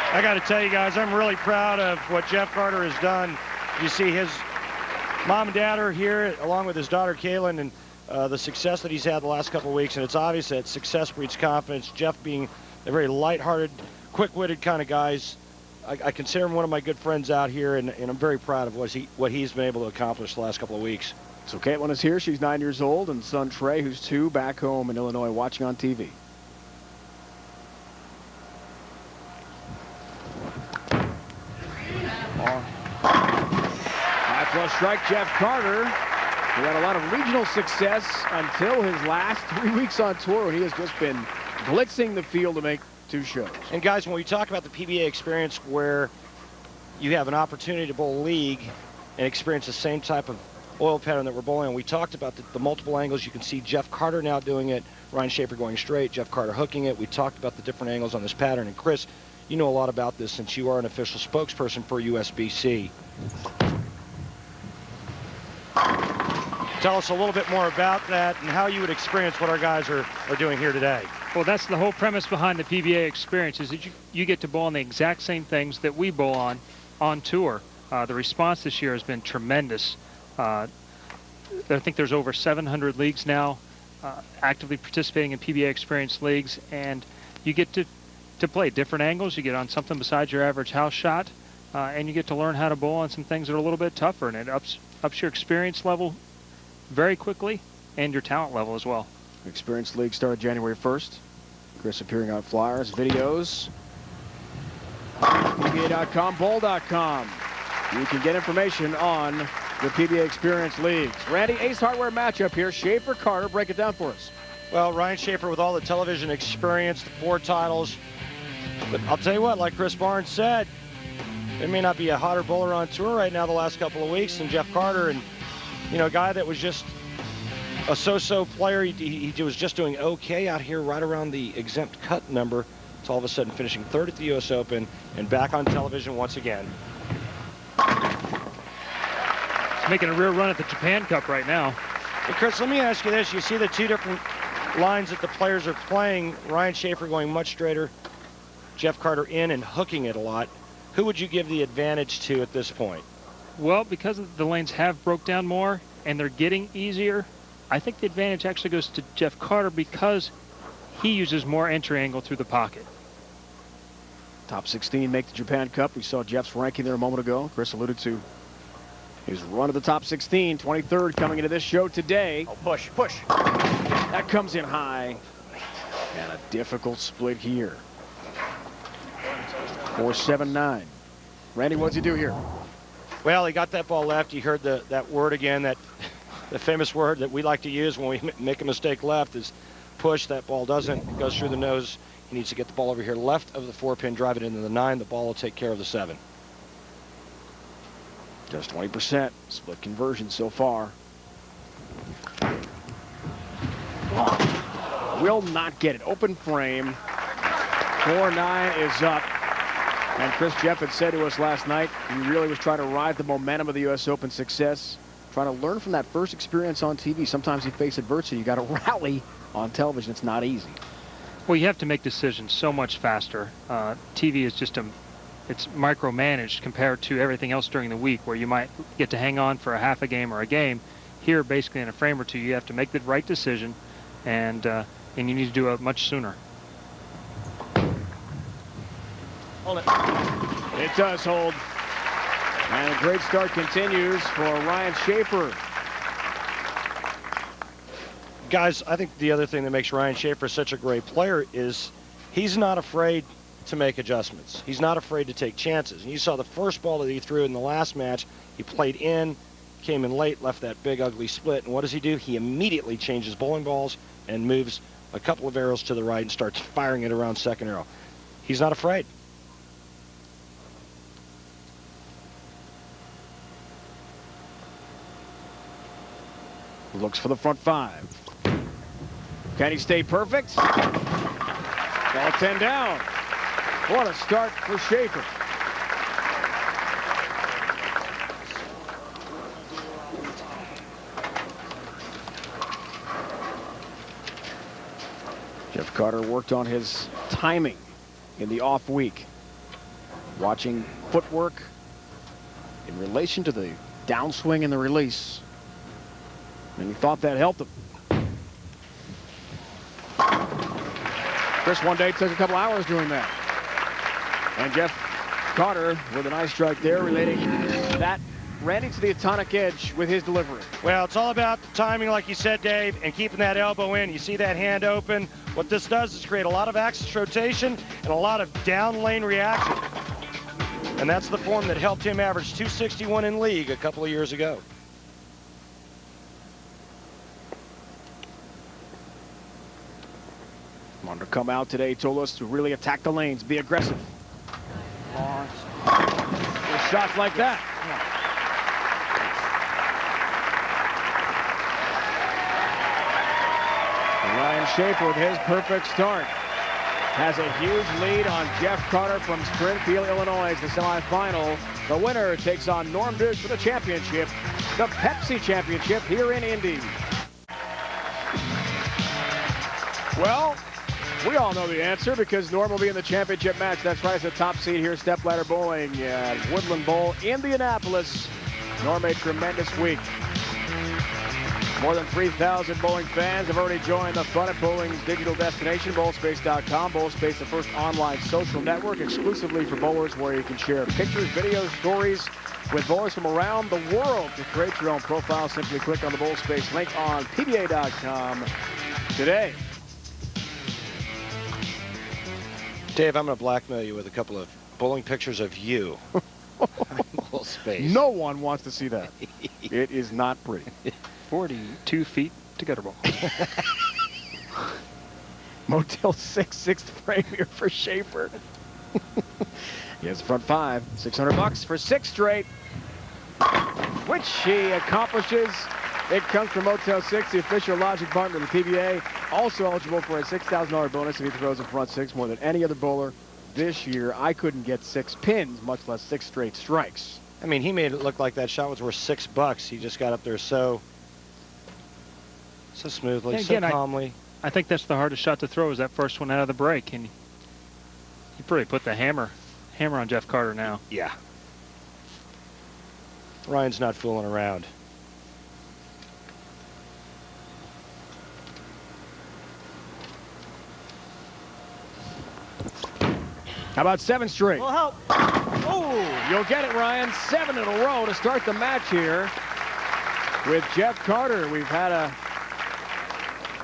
I got to tell you guys, I'm really proud of what Jeff Carter has done You see his mom and dad are here along with his daughter Kaylin, and the success that he's had the last couple of weeks, and it's obvious that success breeds confidence. Jeff being a very lighthearted, quick-witted kind of guy. I consider him one of my good friends out here, and I'm very proud of what he's been able to accomplish the last couple of weeks. So Caitlin is here. She's 9 years old, and son Trey, who's 2, back home in Illinois watching on TV. High plus strike, Jeff Carter, who had a lot of regional success until his last 3 weeks on tour, when he has just been blitzing the field to make 2 shows. And guys, when we talk about the PBA experience, where you have an opportunity to bowl league and experience the same type of oil pattern that we're bowling on, we talked about the multiple angles. You can see Jeff Carter now doing it, Ryan Shafer going straight, Jeff Carter hooking it. We talked about the different angles on this pattern. And Chris, you know a lot about this since you are an official spokesperson for USBC. Tell us a little bit more about that and how you would experience what our guys are doing here today. Well, that's the whole premise behind the PBA experience, is that you get to bowl on the exact same things that we bowl on tour. The response this year has been tremendous. I think there's over 700 leagues now actively participating in PBA experience leagues, and you get to play different angles. You get on something besides your average house shot, and you get to learn how to bowl on some things that are a little bit tougher, and it ups your experience level very quickly and your talent level as well. Experience League started January 1st. Chris appearing on flyers, videos. PBA.com, bowl.com. You can get information on the PBA Experience Leagues. Randy, Ace Hardware matchup here. Shafer, Carter, break it down for us. Well, Ryan Shafer with all the television experience, the 4 titles. But I'll tell you what, like Chris Barnes said, there may not be a hotter bowler on tour right now the last couple of weeks than Jeff Carter. And, you know, a guy that was just a so-so player. He was just doing okay out here right around the exempt cut number. It's all of a sudden finishing 3rd at the U.S. Open and back on television once again. He's making a rear run at the Japan Cup right now. Hey, Chris, let me ask you this. You see the 2 different lines that the players are playing. Ryan Shafer going much straighter, Jeff Carter in and hooking it a lot. Who would you give the advantage to at this point? Well, because the lanes have broke down more and they're getting easier, I think the advantage actually goes to Jeff Carter because he uses more entry angle through the pocket. Top 16 make the Japan Cup. We saw Jeff's ranking there a moment ago. Chris alluded to his run of the top 16, 23rd coming into this show today. Oh, push. That comes in high. And a difficult split here. 4-7-9. Randy, what's he do here? Well, he got that ball left. You heard that word again, the famous word that we like to use when we make a mistake left is push. That ball doesn't. It goes through the nose. He needs to get the ball over here left of the 4-pin, drive it into the 9. The ball will take care of the 7. Just 20% split conversion so far. Will not get it. Open frame. 4-9 is up. And Chris Jeff had said to us last night, he really was trying to ride the momentum of the U.S. Open success, trying to learn from that first experience on TV. Sometimes you face adversity. You got to rally on television. It's not easy. Well, you have to make decisions so much faster. TV is just it's micromanaged compared to everything else during the week where you might get to hang on for a half a game or a game. Here, basically in a frame or two, you have to make the right decision, and you need to do it much sooner. Hold it. It does hold. And a great start continues for Ryan Shafer. Guys, I think the other thing that makes Ryan Shafer such a great player is he's not afraid to make adjustments. He's not afraid to take chances. And you saw the first ball that he threw in the last match. He played in, came in late, left that big ugly split. And what does he do? He immediately changes bowling balls and moves a couple of arrows to the right and starts firing it around second arrow. He's not afraid. Looks for the front 5. Can he stay perfect? Ball 10 down. What a start for Shafer. Jeff Carter worked on his timing in the off week. Watching footwork, in relation to the downswing and the release. And he thought that helped him. Chris one day took a couple hours doing that. And Jeff Carter with a nice strike there, relating that Randy to the atomic edge with his delivery. Well, it's all about the timing, like you said, Dave, and keeping that elbow in. You see that hand open. What this does is create a lot of axis rotation and a lot of down lane reaction. And that's the form that helped him average 261 in league a couple of years ago. Wanted to come out today, told us to really attack the lanes, be aggressive. There's shots like that. Ryan Shafer with his perfect start has a huge lead on Jeff Carter from Springfield, Illinois. The semifinal. The winner takes on Norm Dukes for the championship, the Pepsi Championship here in Indy. Well, we all know the answer because Norm will be in the championship match. That's right, it's a top seed here, Step Ladder Bowling at Woodland Bowl, Indianapolis. Norm, a tremendous week. More than 3,000 bowling fans have already joined the fun at bowling's digital destination, bowlspace.com. Bowlspace, the first online social network exclusively for bowlers, where you can share pictures, videos, stories with bowlers from around the world. To create your own profile, simply click on the Bowlspace link on PBA.com today. Dave, I'm going to blackmail you with a couple of bowling pictures of you. Bowlspace. No one wants to see that. It is not pretty. 42 feet to gutter ball. Motel 6, sixth frame here for Shafer. He has the front five, $600 for 6 straight, which he accomplishes. It comes from Motel 6, the official logic partner of the PBA. Also eligible for a $6,000 bonus if he throws a front 6 more than any other bowler this year. I couldn't get 6 pins, much less 6 straight strikes. I mean, he made it look like that shot was worth $6. He just got up there so smoothly, Yeah, so again, calmly. I think that's the hardest shot to throw, is that first one out of the break. And you pretty put the hammer on Jeff Carter now. Yeah. Ryan's not fooling around. How about 7 straight? Well, help. Oh, you'll get it, Ryan. 7 in a row to start the match here with Jeff Carter. We've had a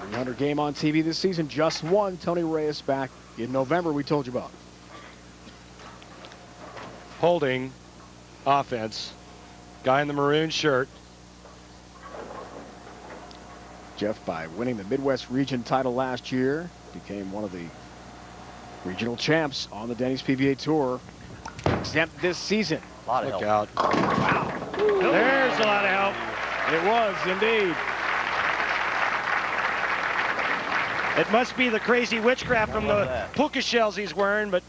300 game on TV this season. Just one. Tony Reyes back in November, we told you about. Holding offense. Guy in the maroon shirt. Jeff, by winning the Midwest region title last year, became one of the regional champs on the Denny's PBA Tour. Exempt this season. Look out. Wow. There's a lot of help. It was indeed. It must be the crazy witchcraft from the puka shells he's wearing, but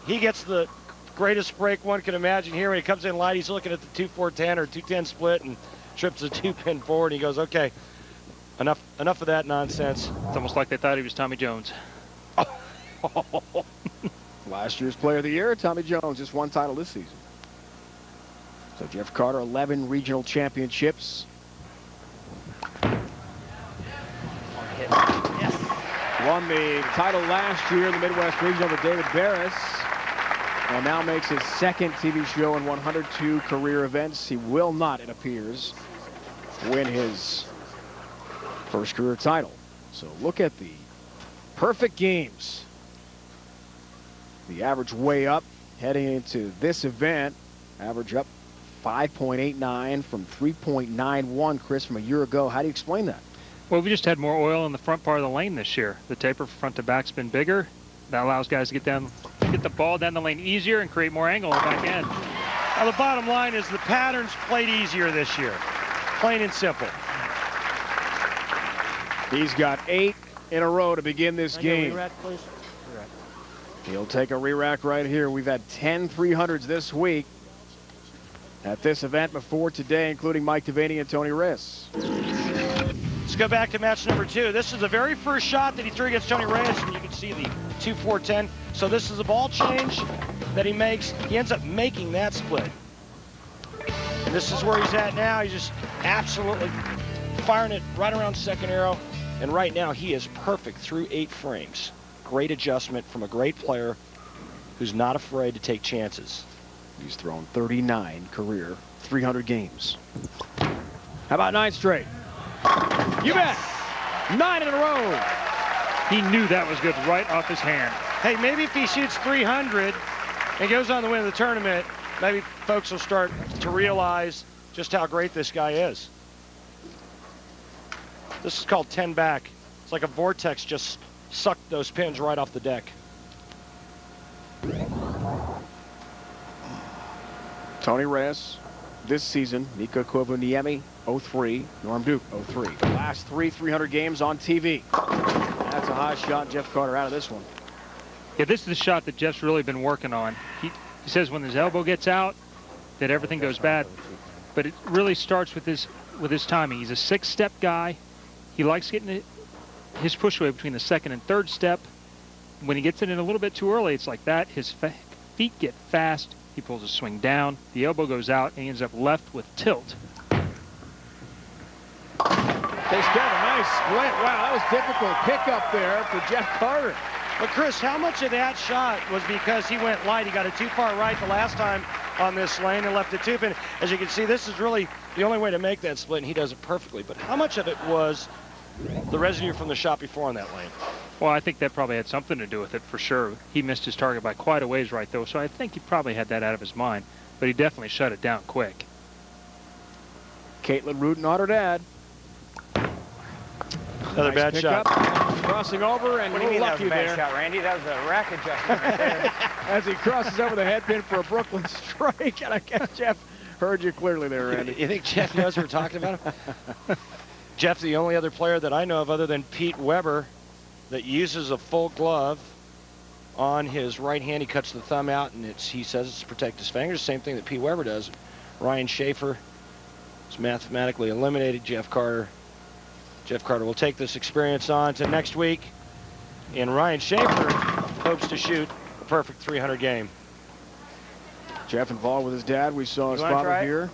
he gets the greatest break one can imagine here. When he comes in light, he's looking at the 2-4-10 or 2-10 split and trips a 2-pin forward. And he goes, okay, enough of that nonsense. It's almost like they thought he was Tommy Jones. Last year's Player of the Year, Tommy Jones, just one title this season. So Jeff Carter, 11 regional championships. Won the title last year in the Midwest Regional with David Barris, and now makes his second TV show in 102 career events. He will not, it appears, win his first career title. So look at the perfect games. The average way up heading into this event. Average up 5.89 from 3.91, Chris, from a year ago. How do you explain that? Well, we just had more oil in the front part of the lane this year. The taper from front to back's been bigger. That allows guys to get the ball down the lane easier and create more angle on the back end. Now, the bottom line is the pattern's played easier this year. Plain and simple. He's got 8 in a row to begin this game. Re-rack, please. He'll take a re-rack right here. We've had 10 300s this week at this event before today, including Mike DeVaney and Tony Reyes. Let's go back to match number 2. This is the very first shot that he threw against Tony Reyes, and you can see the 2-4-10. So this is a ball change that he makes. He ends up making that split. And this is where he's at now. He's just absolutely firing it right around second arrow. And right now, he is perfect through 8 frames. Great adjustment from a great player who's not afraid to take chances. He's thrown 39 career 300 games. How about 9 straight? You bet. 9 in a row. He knew that was good right off his hand. Hey, maybe if he shoots 300 and goes on to win the tournament, maybe folks will start to realize just how great this guy is. This is called 10 back. It's like a vortex just sucked those pins right off the deck. Tony Reyes, this season, Mika Koivuniemi, 03, Norm Duke, 03. The last 300 games on TV. That's a high shot. Jeff Carter out of this one. Yeah, this is the shot that Jeff's really been working on. He says when his elbow gets out, that everything goes bad. But it really starts with his timing. He's a 6-step guy. He likes getting his push away between the 2nd and 3rd step. When he gets it in a little bit too early, it's like that. His feet get fast. He pulls his swing down. The elbow goes out, and he ends up left with tilt. Takes care of a nice split. Wow, that was difficult pickup there for Jeff Carter. But Chris, how much of that shot was because he went light? He got it too far right the last time on this lane and left it 2 pin. As you can see, this is really the only way to make that split, and he does it perfectly. But how much of it was the residue from the shot before on that lane? Well, I think that probably had something to do with it for sure. He missed his target by quite a ways right, though, so I think he probably had that out of his mind. But he definitely shut it down quick. Caitlin rooting on her dad. Another bad pickup. shot. Crossing over, and What do you mean that was a bad there. shot, Randy? That was a rack adjustment right there. As he crosses over the headpin for a Brooklyn strike. And I guess Jeff heard you clearly there, Randy. You think Jeff knows we're talking about him? Jeff's the only other player that I know of other than Pete Weber that uses a full glove on his right hand. He cuts the thumb out, and he says it's to protect his fingers. Same thing that Pete Weber does. Ryan Shafer is mathematically eliminated. Jeff Carter will take this experience on to next week. And Ryan Shafer hopes to shoot a perfect 300 game. Jeff involved with his dad. We saw his You wanna father try it? here.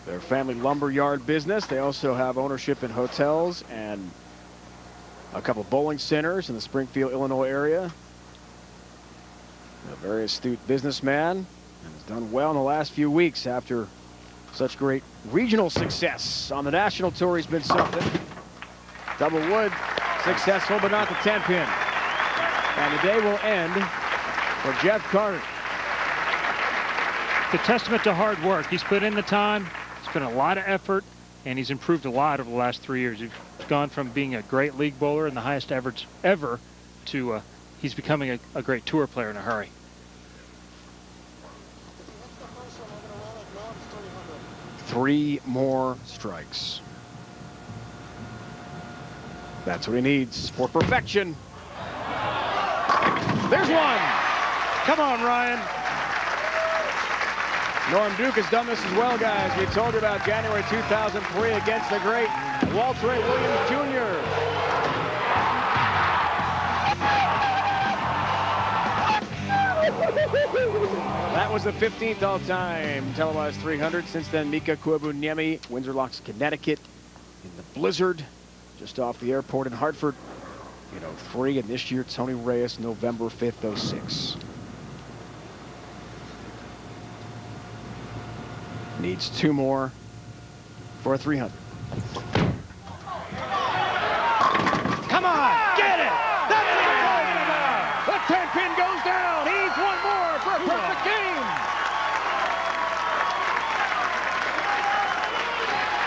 Their family lumber yard business. They also have ownership in hotels and a couple bowling centers in the Springfield, Illinois area. A very astute businessman, and has done well in the last few weeks after such great regional success. On the national tour, he's been something. Double wood, successful, but not the 10 pin. And the day will end for Jeff Carter. It's a testament to hard work. He's put in the time. It's been a lot of effort, and he's improved a lot over the last 3 years. He's gone from being a great league bowler and the highest average ever to he's becoming a great tour player in a hurry. Three more strikes. That's what he needs for perfection. There's one. Come on, Ryan. Norm Duke has done this as well, guys. We told you about January 2003 against the great Walter A. Williams Jr. That was the 15th all-time televised 300. Since then, Mika Koivuniemi, Windsor Locks, Connecticut, in the blizzard, just off the airport in Hartford in 03. And this year, Tony Reyes, November 5th, 06. Needs 2 more for a 300. Come on, get it! That's what I'm talking about! The 10 pin goes down. He's 1 more for a perfect game.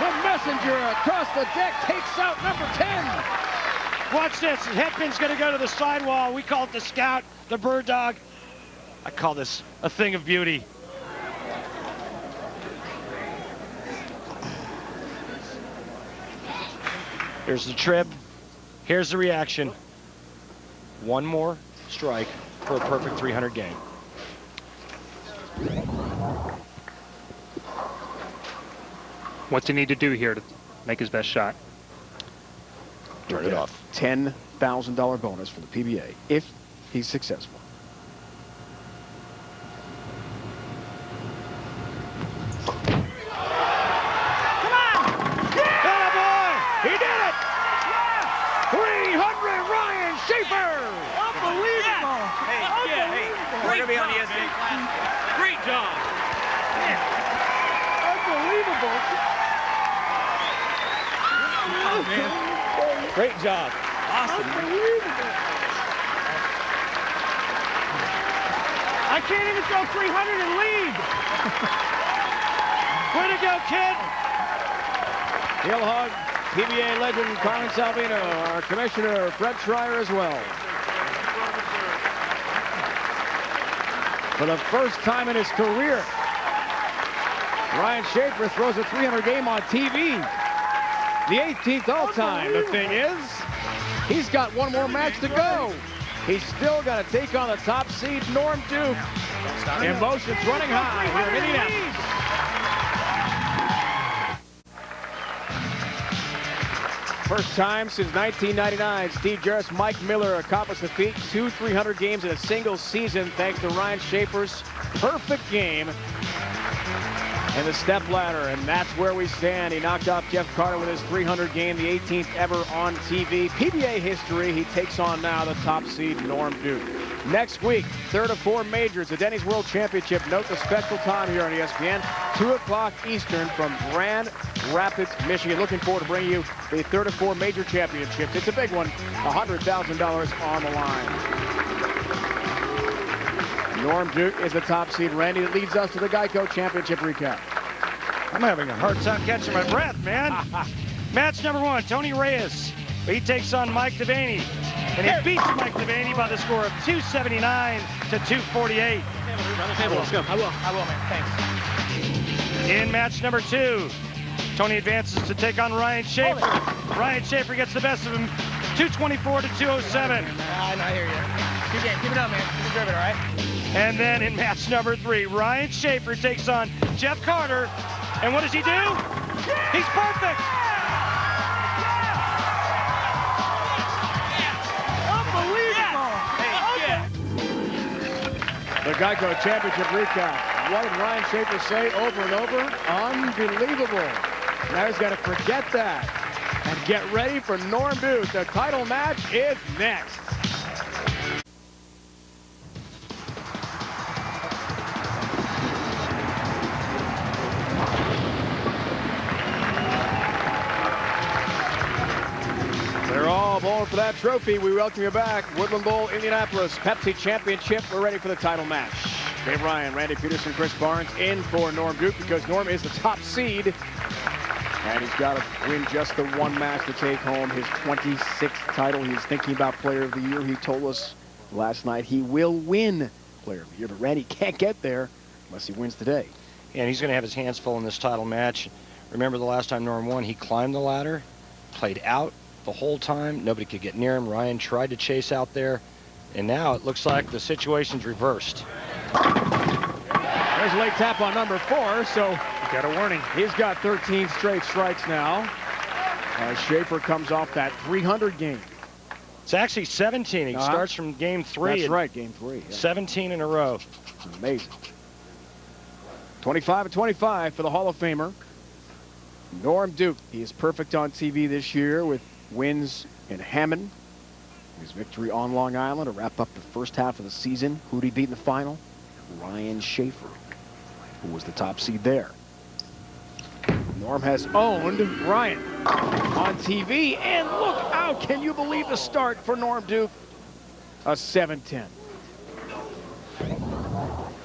The messenger across the deck takes out number 10. Watch this. The headpin's going to go to the sidewall. We call it the scout, the bird dog. I call this a thing of beauty. Here's the trip. Here's the reaction. 1 more strike for a perfect 300 game. What's he need to do here to make his best shot? Turn it off. $10,000 bonus for the PBA if he's successful. job. Unbelievable. Oh, man. Great job. Awesome. Unbelievable. I can't even throw 300 and lead. Way to go, kid. He'll hug PBA legend Carmen Salvino, our commissioner Fred Schreier as well. For the first time in his career, Ryan Shafer throws a 300 game on TV. The 18th all-time. The thing is, he's got one more match to go. He's still got to take on the top seed Norm Duke. Emotions running high here in Indianapolis. First time since 1999, Steve Jarrett's Mike Miller accomplished the feat. 2 300 games in a single season thanks to Ryan Shafer's perfect game and the step ladder, and that's where we stand. He knocked off Jeff Carter with his 300 game, the 18th ever on TV. PBA history, he takes on now the top seed Norm Duke. Next week, third of 4 majors, the Denny's World Championship. Note the special time here on ESPN, 2 o'clock Eastern from Grand Rapids, Michigan. Looking forward to bringing you the third of 4 major championships. It's a big one, $100,000 on the line. Norm Duke is the top seed. Randy, that leads us to the Geico Championship recap. I'm having a hard time catching my breath, man. Match number 1, Tony Reyes. He takes on Mike DeVaney. And he beats Mike DeVaney by the score of 279 to 248. Let's go. I will, man. Thanks. In match number 2, Tony advances to take on Ryan Shafer. Ryan Shafer gets the best of him, 224 to 207. I hear you. Good game. Keep it up, man. You deserve it, all right? And then in match number 3, Ryan Shafer takes on Jeff Carter. And what does he do? He's perfect. The Geico Championship recap. What did Ryan Shafer say over and over? Unbelievable. Now he's got to forget that and get ready for Norm Duke. The title match is next. They're all bowling for that trophy. We welcome you back. Woodland Bowl, Indianapolis, Pepsi Championship. We're ready for the title match. Dave Ryan, Randy Peterson, Chris Barnes in for Norm Duke because Norm is the top seed. And he's got to win just the one match to take home his 26th title. He's thinking about Player of the Year. He told us last night he will win Player of the Year, but Randy can't get there unless he wins today. And he's going to have his hands full in this title match. Remember the last time Norm won, he climbed the ladder, played out the whole time. Nobody could get near him. Ryan tried to chase out there, and now it looks like the situation's reversed. There's a late tap on number 4, so He's got a warning. He's got 13 straight strikes now. Shafer comes off that 300 game. It's actually 17. He starts from game 3. That's right, game 3. Yeah. 17 in a row. Amazing. 25 and 25 for the Hall of Famer Norm Duke. He is perfect on TV this year with wins in Hammond. His victory on Long Island to wrap up the first half of the season. Who did he beat in the final? Ryan Shafer, who was the top seed there. Norm has owned Ryan on TV, and look out! Can you believe the start for Norm Duke? A 7-10.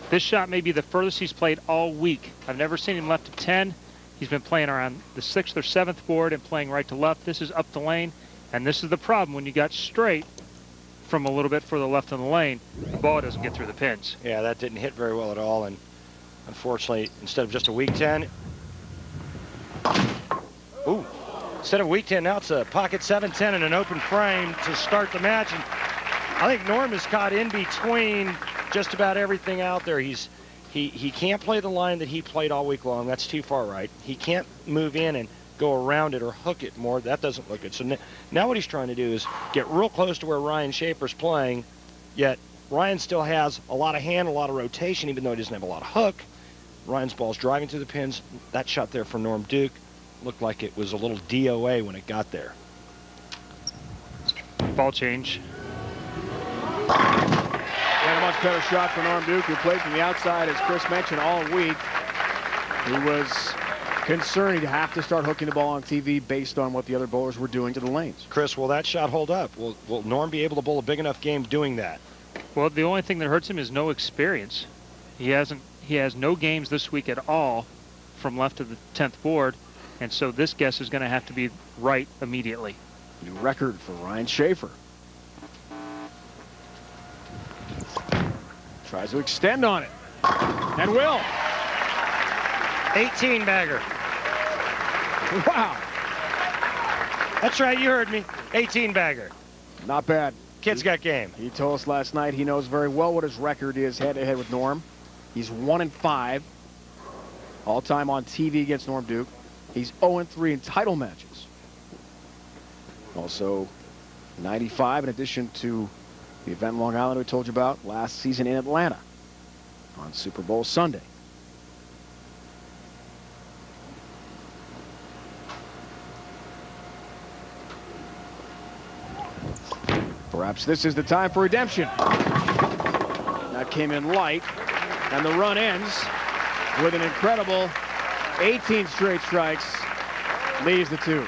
This shot may be the furthest he's played all week. I've never seen him left to 10. He's been playing around the 6th or 7th board and playing right to left. This is up the lane, and this is the problem when you got straight from a little bit further left in the lane. The ball doesn't get through the pins. Yeah, that didn't hit very well at all, and unfortunately, instead of just a weak 10, instead of weak 10, now it's a pocket 7-10 and an open frame to start the match. And I think Norm is caught in between just about everything out there. He can't play the line that he played all week long. That's too far right. He can't move in and go around it or hook it more. That doesn't look good. So now what he's trying to do is get real close to where Ryan Shafer's playing, yet Ryan still has a lot of hand, a lot of rotation, even though he doesn't have a lot of hook. Ryan's ball's driving through the pins. That shot there from Norm Duke looked like it was a little DOA when it got there. Ball change. And a Much better shot for Norm Duke, who played from the outside, as Chris mentioned, all week. He was concerned he'd have to start hooking the ball on TV based on what the other bowlers were doing to the lanes. Chris, will that shot hold up? Will Norm be able to bowl a big enough game doing that? Well, the only thing that hurts him is no experience. He has no games this week at all from left of the 10th board, and so this guess is going to have to be right immediately. New record for Ryan Shafer. Tries to extend on it, and will. 18 bagger. Wow. That's right, you heard me. 18 bagger. Not bad. Kid's got game. He told us last night he knows very well what his record is head-to-head with Norm. He's 1-5 all-time on TV against Norm Duke. He's 0-3 in title matches. Also 95 in addition to the event in Long Island we told you about last season in Atlanta on Super Bowl Sunday. Perhaps this is the time for redemption. That came in light, and the run ends with an incredible 18 straight strikes, leaves the 2.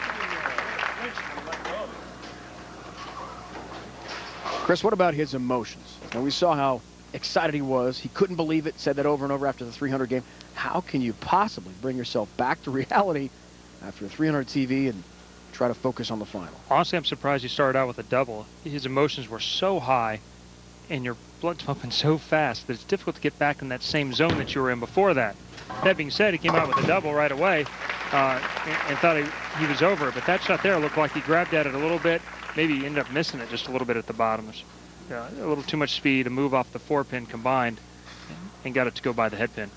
Chris, what about his emotions? And we saw how excited he was. He couldn't believe it, said that over and over after the 300 game. How can you possibly bring yourself back to reality after a 300 TV and try to focus on the final? Honestly, I'm surprised he started out with a double. His emotions were so high and your blood's pumping so fast that it's difficult to get back in that same zone that you were in before that. That being said, he came out with a double right away and thought he was over. But that shot there looked like he grabbed at it a little bit. Maybe he ended up missing it just a little bit at the bottom. A little too much speed, a move off the 4-pin combined, and got it to go by the head pin.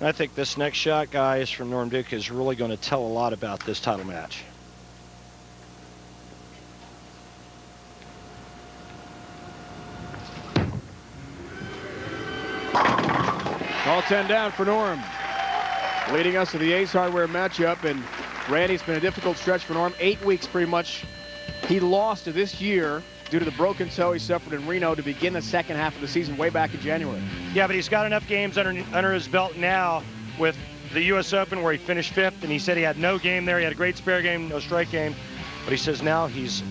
I think this next shot, guys, from Norm Duke is really going to tell a lot about this title match. All 10 down for Norm. Leading us to the Ace Hardware matchup, and Randy, it's been a difficult stretch for Norm. 8 weeks pretty much. He lost to this year due to the broken toe he suffered in Reno to begin the second half of the season way back in January. Yeah, but he's got enough games under his belt now with the U.S. Open where he finished 5th, and he said he had no game there. He had a great spare game, no strike game. But he says now he's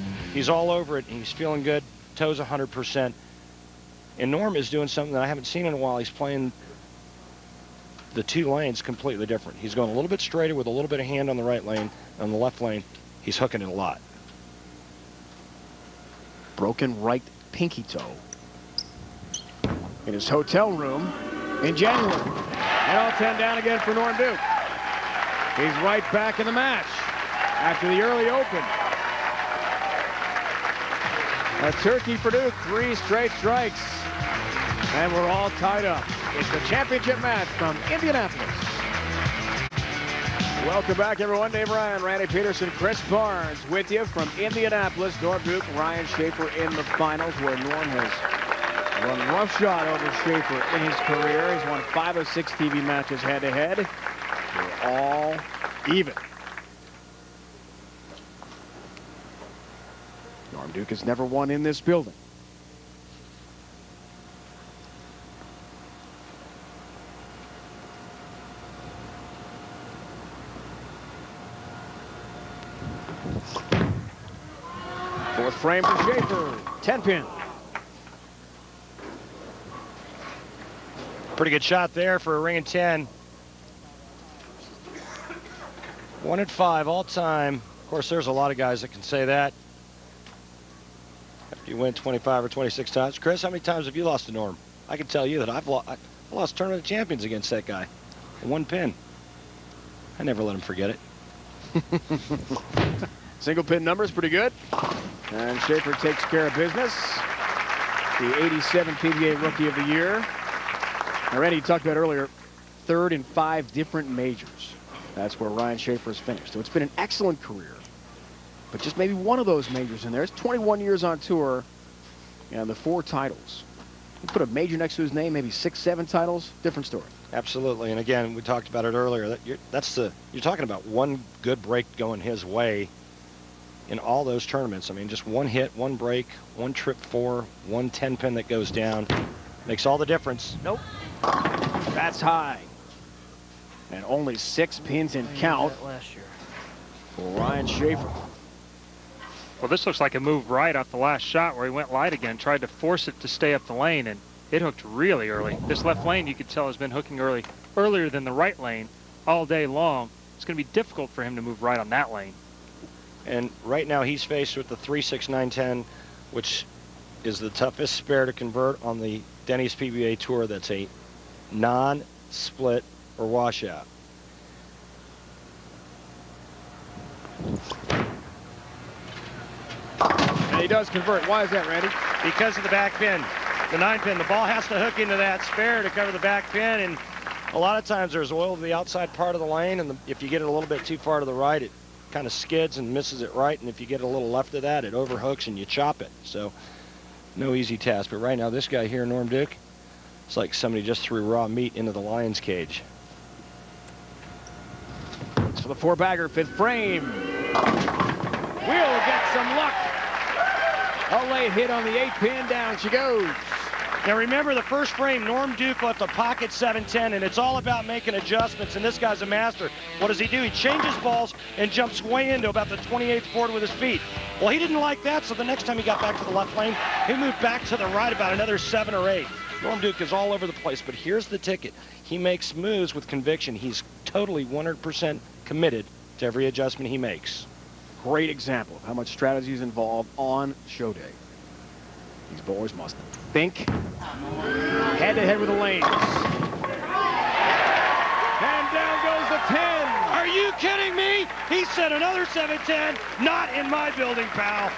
all over it, and he's feeling good. Toes 100%. And Norm is doing something that I haven't seen in a while. He's playing the 2 lanes completely different. He's going a little bit straighter with a little bit of hand on the right lane. On the left lane, he's hooking it a lot. Broken right pinky toe in his hotel room in January. And all 10 down again for Norm Duke. He's right back in the match after the early open. A turkey for Duke, 3 straight strikes. And we're all tied up. It's the championship match from Indianapolis. Welcome back, everyone. Dave Ryan, Randy Peterson, Chris Barnes with you from Indianapolis. Norm Duke, Ryan Shafer in the finals, where Norm has run roughshod over Shafer in his career. He's won 5 of 6 TV matches head-to-head. We're all even. Norm Duke has never won in this building. Fourth frame for Shafer, 10-pin. Pretty good shot there for a ring and 10. 1-5 all time. Of course, there's a lot of guys that can say that. After you win 25 or 26 times. Chris, how many times have you lost to Norm? I can tell you that I lost Tournament of Champions against that guy. 1 pin. I never let him forget it. Single pin number is pretty good. And Shafer takes care of business. The 87 PBA Rookie of the Year. Now, Randy, you talked about earlier, 3rd in 5 different majors. That's where Ryan Shafer's finished. So it's been an excellent career. But just maybe one of those majors in there. It's 21 years on tour and the 4 titles. You put a major next to his name, maybe 6, 7 titles, different story. Absolutely. And again, we talked about it earlier. You're talking about one good break going his way in all those tournaments. I mean, just one hit, one break, one trip 4, one 10-pin that goes down. Makes all the difference. Nope. That's high. And only 6 pins in count for Ryan Shafer. Well, this looks like a move right off the last shot where he went light again, tried to force it to stay up the lane, and it hooked really early. This left lane, you could tell, has been hooking earlier than the right lane all day long. It's going to be difficult for him to move right on that lane. And right now he's faced with the 36910, which is the toughest spare to convert on the Denny's PBA Tour. That's a non-split or washout. And he does convert. Why is that, Randy? Because of the back pin. The 9 pin. The ball has to hook into that spare to cover the back pin, and A lot of times there's oil to the outside part of the lane, and if you get it a little bit too far to the right, it kind of skids and misses it right, and if you get a little left of that, it overhooks and you chop it. So no easy task. But right now this guy here, Norm Duke, it's like somebody just threw raw meat into the lion's cage. So the 4-bagger, 5th frame. Will get some luck. A late hit on the 8 pin. Down she goes. now remember, the first frame, Norm Duke left a pocket 710, and it's all about making adjustments, and this guy's a master. What does he do? He changes balls and jumps way into about the 28th board with his feet. Well, he didn't like that, so the next time he got back to the left lane, he moved back to the right about another 7 or 8. Norm Duke is all over the place, but here's the ticket. He makes moves with conviction. He's totally 100% committed to every adjustment he makes. Great example of how much strategy is involved on show day. These boys must think head-to-head with the lanes. And down goes the 10. Are you kidding me? He said another 710. Not in my building, pal.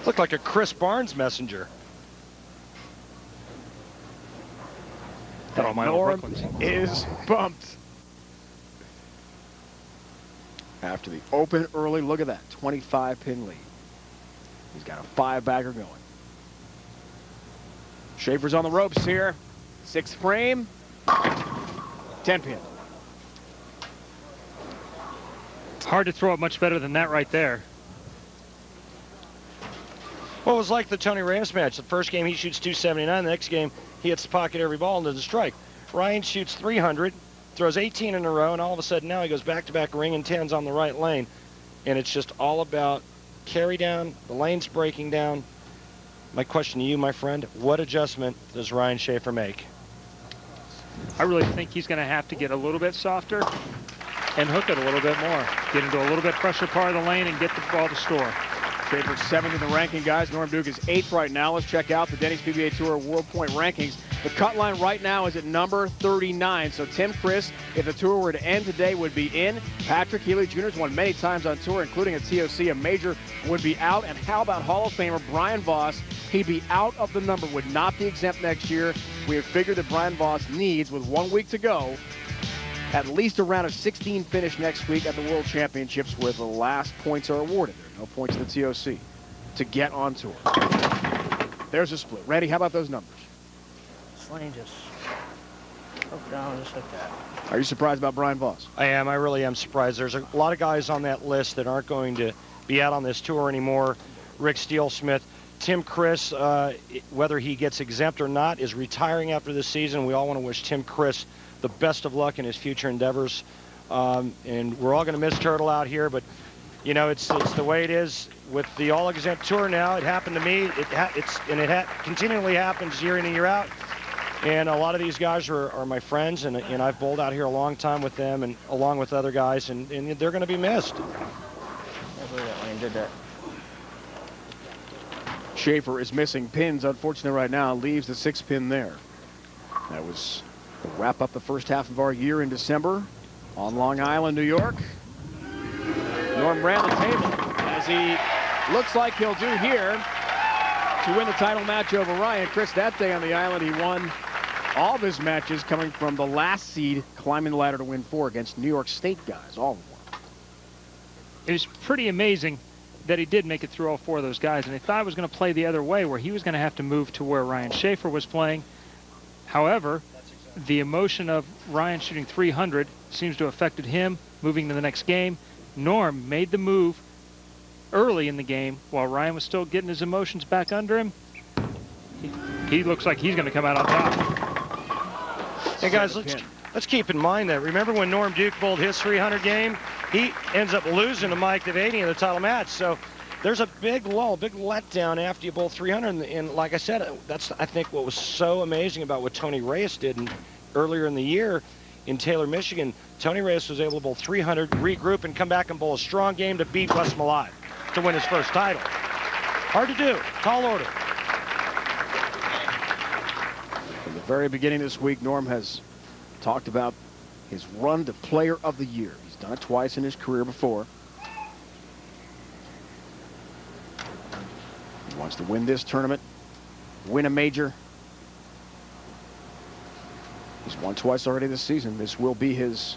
Looked like a Chris Barnes messenger. Oh, my Norm Brooklyn's. is bumped. After the open early, look at that, 25-pin lead. He's got a 5-bagger going. Shafer's on the ropes here. 6th frame, 10 pin. Hard to throw it much better than that right there. Well, it was like the Tony Reyes match. The first game he shoots 279. The next game he hits the pocket every ball into the strike. Ryan shoots 300, throws 18 in a row, and all of a sudden now he goes back-to-back ringing 10s on the right lane. And it's just all about carry down, the lane's breaking down. My question to you, my friend, what adjustment does Ryan Shafer make? I really think he's going to have to get a little bit softer and hook it a little bit more. Get into a little bit fresher part of the lane and get the ball to score. Shafer 7th in the ranking, guys. Norm Duke is 8th right now. Let's check out the Denny's PBA Tour World Point rankings. The cut line right now is at number 39. So Tim Chris, if the tour were to end today, would be in. Patrick Healy Jr. has won many times on tour, including a TOC. A major would be out. And how about Hall of Famer Brian Voss? He'd be out of the number, would not be exempt next year. We have figured that Brian Voss needs, with 1 week to go, at least a round of 16 finish next week at the World Championships, where the last points are awarded. There are no points in the TOC to get on tour. There's a split. Randy, how about those numbers? This lane just hooked down just like that. Are you surprised about Brian Voss? I am. I really am surprised. There's a lot of guys on that list that aren't going to be out on this tour anymore. Rick Steele-Smith. Tim Chris, whether he gets exempt or not, is retiring after this season. We all want to wish Tim Chris the best of luck in his future endeavors. And we're all going to miss Turtle out here, but you know, it's the way it is with the all-exempt tour now. It happened to me. It continually happens year in and year out. And a lot of these guys are my friends, and I've bowled out here a long time with them, and along with other guys, and they're going to be missed. I believe that lane did that. Shafer is missing pins, unfortunately, right now. Leaves the 6th pin there. That was to wrap up the first half of our year in December on Long Island, New York. Norm ran the table, as he looks like he'll do here to win the title match over Ryan. Chris, that day on the island, he won all of his matches coming from the last seed, climbing the ladder to win 4 against New York State guys, all of them. It was pretty amazing that he did make it through all 4 of those guys, and I thought it was going to play the other way, where he was going to have to move to where Ryan Shafer was playing. However, the emotion of Ryan shooting 300 seems to have affected him moving to the next game. Norm made the move early in the game while Ryan was still getting his emotions back under him. He looks like he's going to come out on top. Hey guys, let's keep in mind that, remember when Norm Duke bowled his 300 game? He ends up losing to Mike DeVaney in the title match. So there's a big lull, big letdown after you bowl 300. And like I said, that's, I think, what was so amazing about what Tony Reyes did earlier in the year in Taylor, Michigan. Tony Reyes was able to bowl 300, regroup, and come back and bowl a strong game to beat Wes Malott to win his first title. Hard to do, tall order. From the very beginning this week, Norm has talked about his run to Player of the Year. He's done it twice in his career before. He wants to win this tournament, win a major. He's won twice already this season. This will be his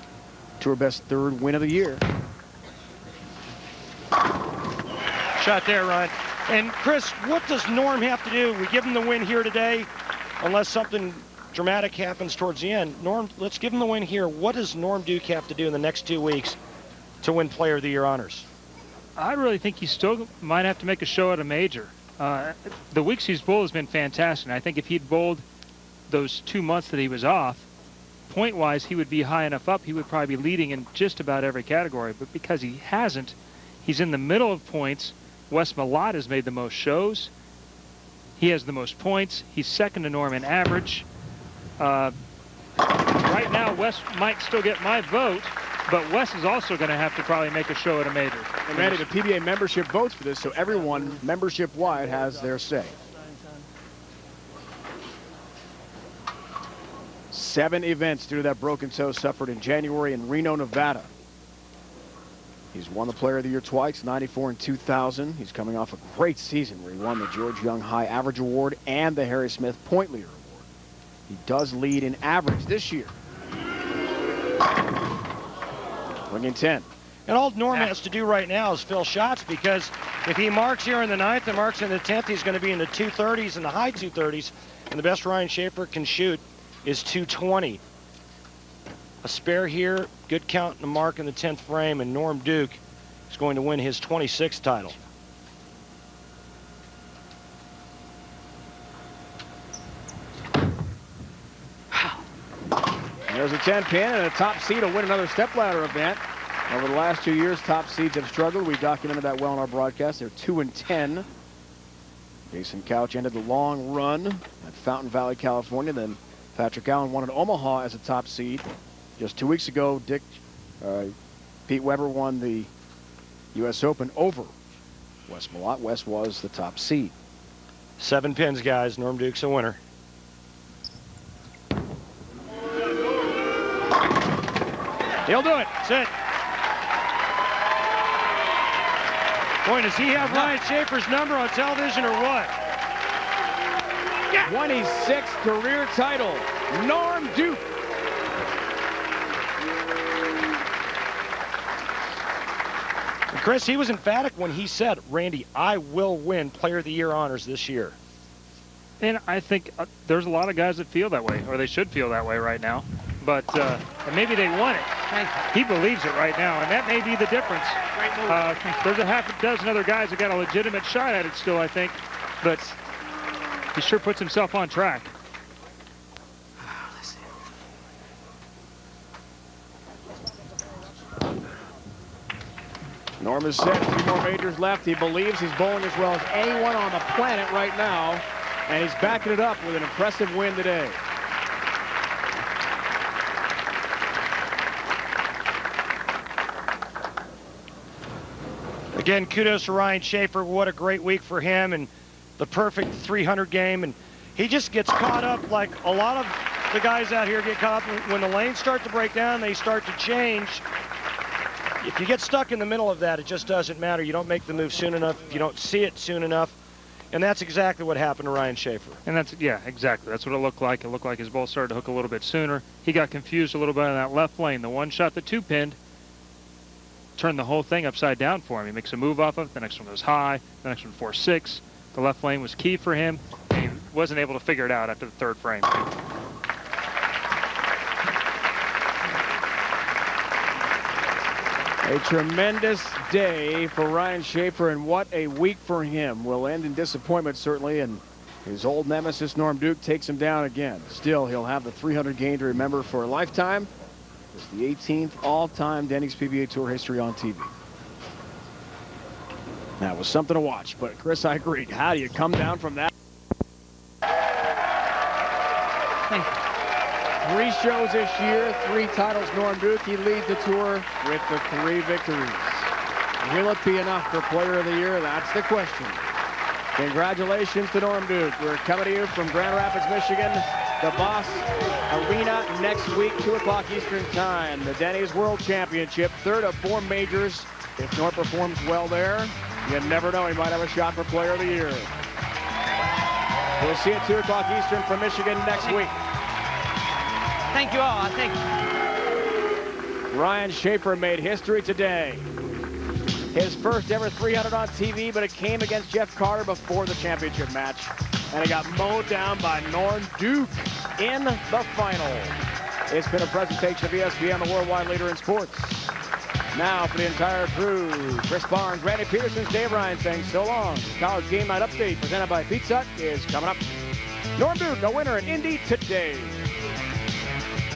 tour best third win of the year. Shot there, Ryan. And Chris, what does Norm have to do? We give him the win here today, unless something dramatic happens towards the end. Norm, let's give him the win here. What does Norm Duke have to do in the next 2 weeks to win Player of the Year honors? I really think he still might have to make a show at a major. The weeks he's bowled has been fantastic. I think if he'd bowled those 2 months that he was off, point-wise, he would be high enough up. He would probably be leading in just about every category. But because he hasn't, he's in the middle of points. Wes Malott has made the most shows. He has the most points. He's second to Norm in average. Right now, Wes might still get my vote, but Wes is also going to have to probably make a show at a major. And Randy, the PBA membership votes for this, so everyone membership-wide has their say. 7 events due to that broken toe suffered in January in Reno, Nevada. He's won the Player of the Year twice, 94 and 2000. He's coming off a great season where he won the George Young High Average Award and the Harry Smith Point Leader Award. He does lead in average this year. Bringing 10. And all Norm has to do right now is fill shots, because if he marks here in the 9th and marks in the 10th, he's going to be in the 230s and the high 230s. And the best Ryan Shafer can shoot is 220. A spare here, good count and a mark in the 10th frame, and Norm Duke is going to win his 26th title. There's a 10 pin, and a top seed will win another stepladder event. Over the last 2 years, top seeds have struggled. We documented that well in our broadcast. They're 2 and 10. Jason Couch ended the long run at Fountain Valley, California. Then Patrick Allen won at Omaha as a top seed. Just 2 weeks ago, Pete Weber won the U.S. Open over Wes Malott. Wes was the top seed. 7 pins, guys. Norm Duke's a winner. He'll do it. That's it. Boy, does he have Ryan Shafer's number on television or what? 26th career title, Norm Duke. And Chris, he was emphatic when he said, Randy, I will win Player of the Year honors this year. And I think there's a lot of guys that feel that way, or they should feel that way right now. But and maybe they want it. He believes it right now, and that may be the difference. There's a half a dozen other guys that got a legitimate shot at it still, I think. But he sure puts himself on track. Norm has said 3 more majors left. He believes he's bowling as well as anyone on the planet right now, and he's backing it up with an impressive win today. Again, kudos to Ryan Shafer. What a great week for him, and the perfect 300 game. And he just gets caught up like a lot of the guys out here get caught up. When the lanes start to break down, they start to change. If you get stuck in the middle of that, it just doesn't matter. You don't make the move soon enough. You don't see it soon enough. And that's exactly what happened to Ryan Shafer. And that's, yeah, exactly. That's what it looked like. It looked like his ball started to hook a little bit sooner. He got confused a little bit on that left lane. The one shot, the 2-pinned, turned the whole thing upside down for him. He makes a move off of it. The next one goes high. The next one 4-6. The left lane was key for him, and he wasn't able to figure it out after the 3rd frame. A tremendous day for Ryan Shafer, and what a week for him. Will end in disappointment, certainly, and his old nemesis, Norm Duke, takes him down again. Still, he'll have the 300 game to remember for a lifetime. It's the 18th all-time Denny's PBA Tour history on TV. That was something to watch, but Chris, I agree. How do you come down from that? Thank you. 3 shows this year, 3 titles. Norm Duke, he leads the tour with the 3 victories. Will it be enough for Player of the Year? That's the question. Congratulations to Norm Duke. We're coming to you from Grand Rapids, Michigan, the Boss Arena next week, 2 o'clock Eastern Time. The Denny's World Championship, 3rd of 4 majors. If Norm performs well there, you never know, he might have a shot for Player of the Year. We'll see you at 2 o'clock Eastern from Michigan next week. Thank you all. Thank you. Ryan Shafer made history today. His first ever 300 on TV, but it came against Jeff Carter before the championship match. And it got mowed down by Norm Duke in the final. It's been a presentation of ESPN, the worldwide leader in sports. Now for the entire crew, Chris Barnes, Randy Peterson, Dave Ryan saying so long. College Game Night Update presented by Pizza Hut is coming up. Norm Duke, a winner in Indy today.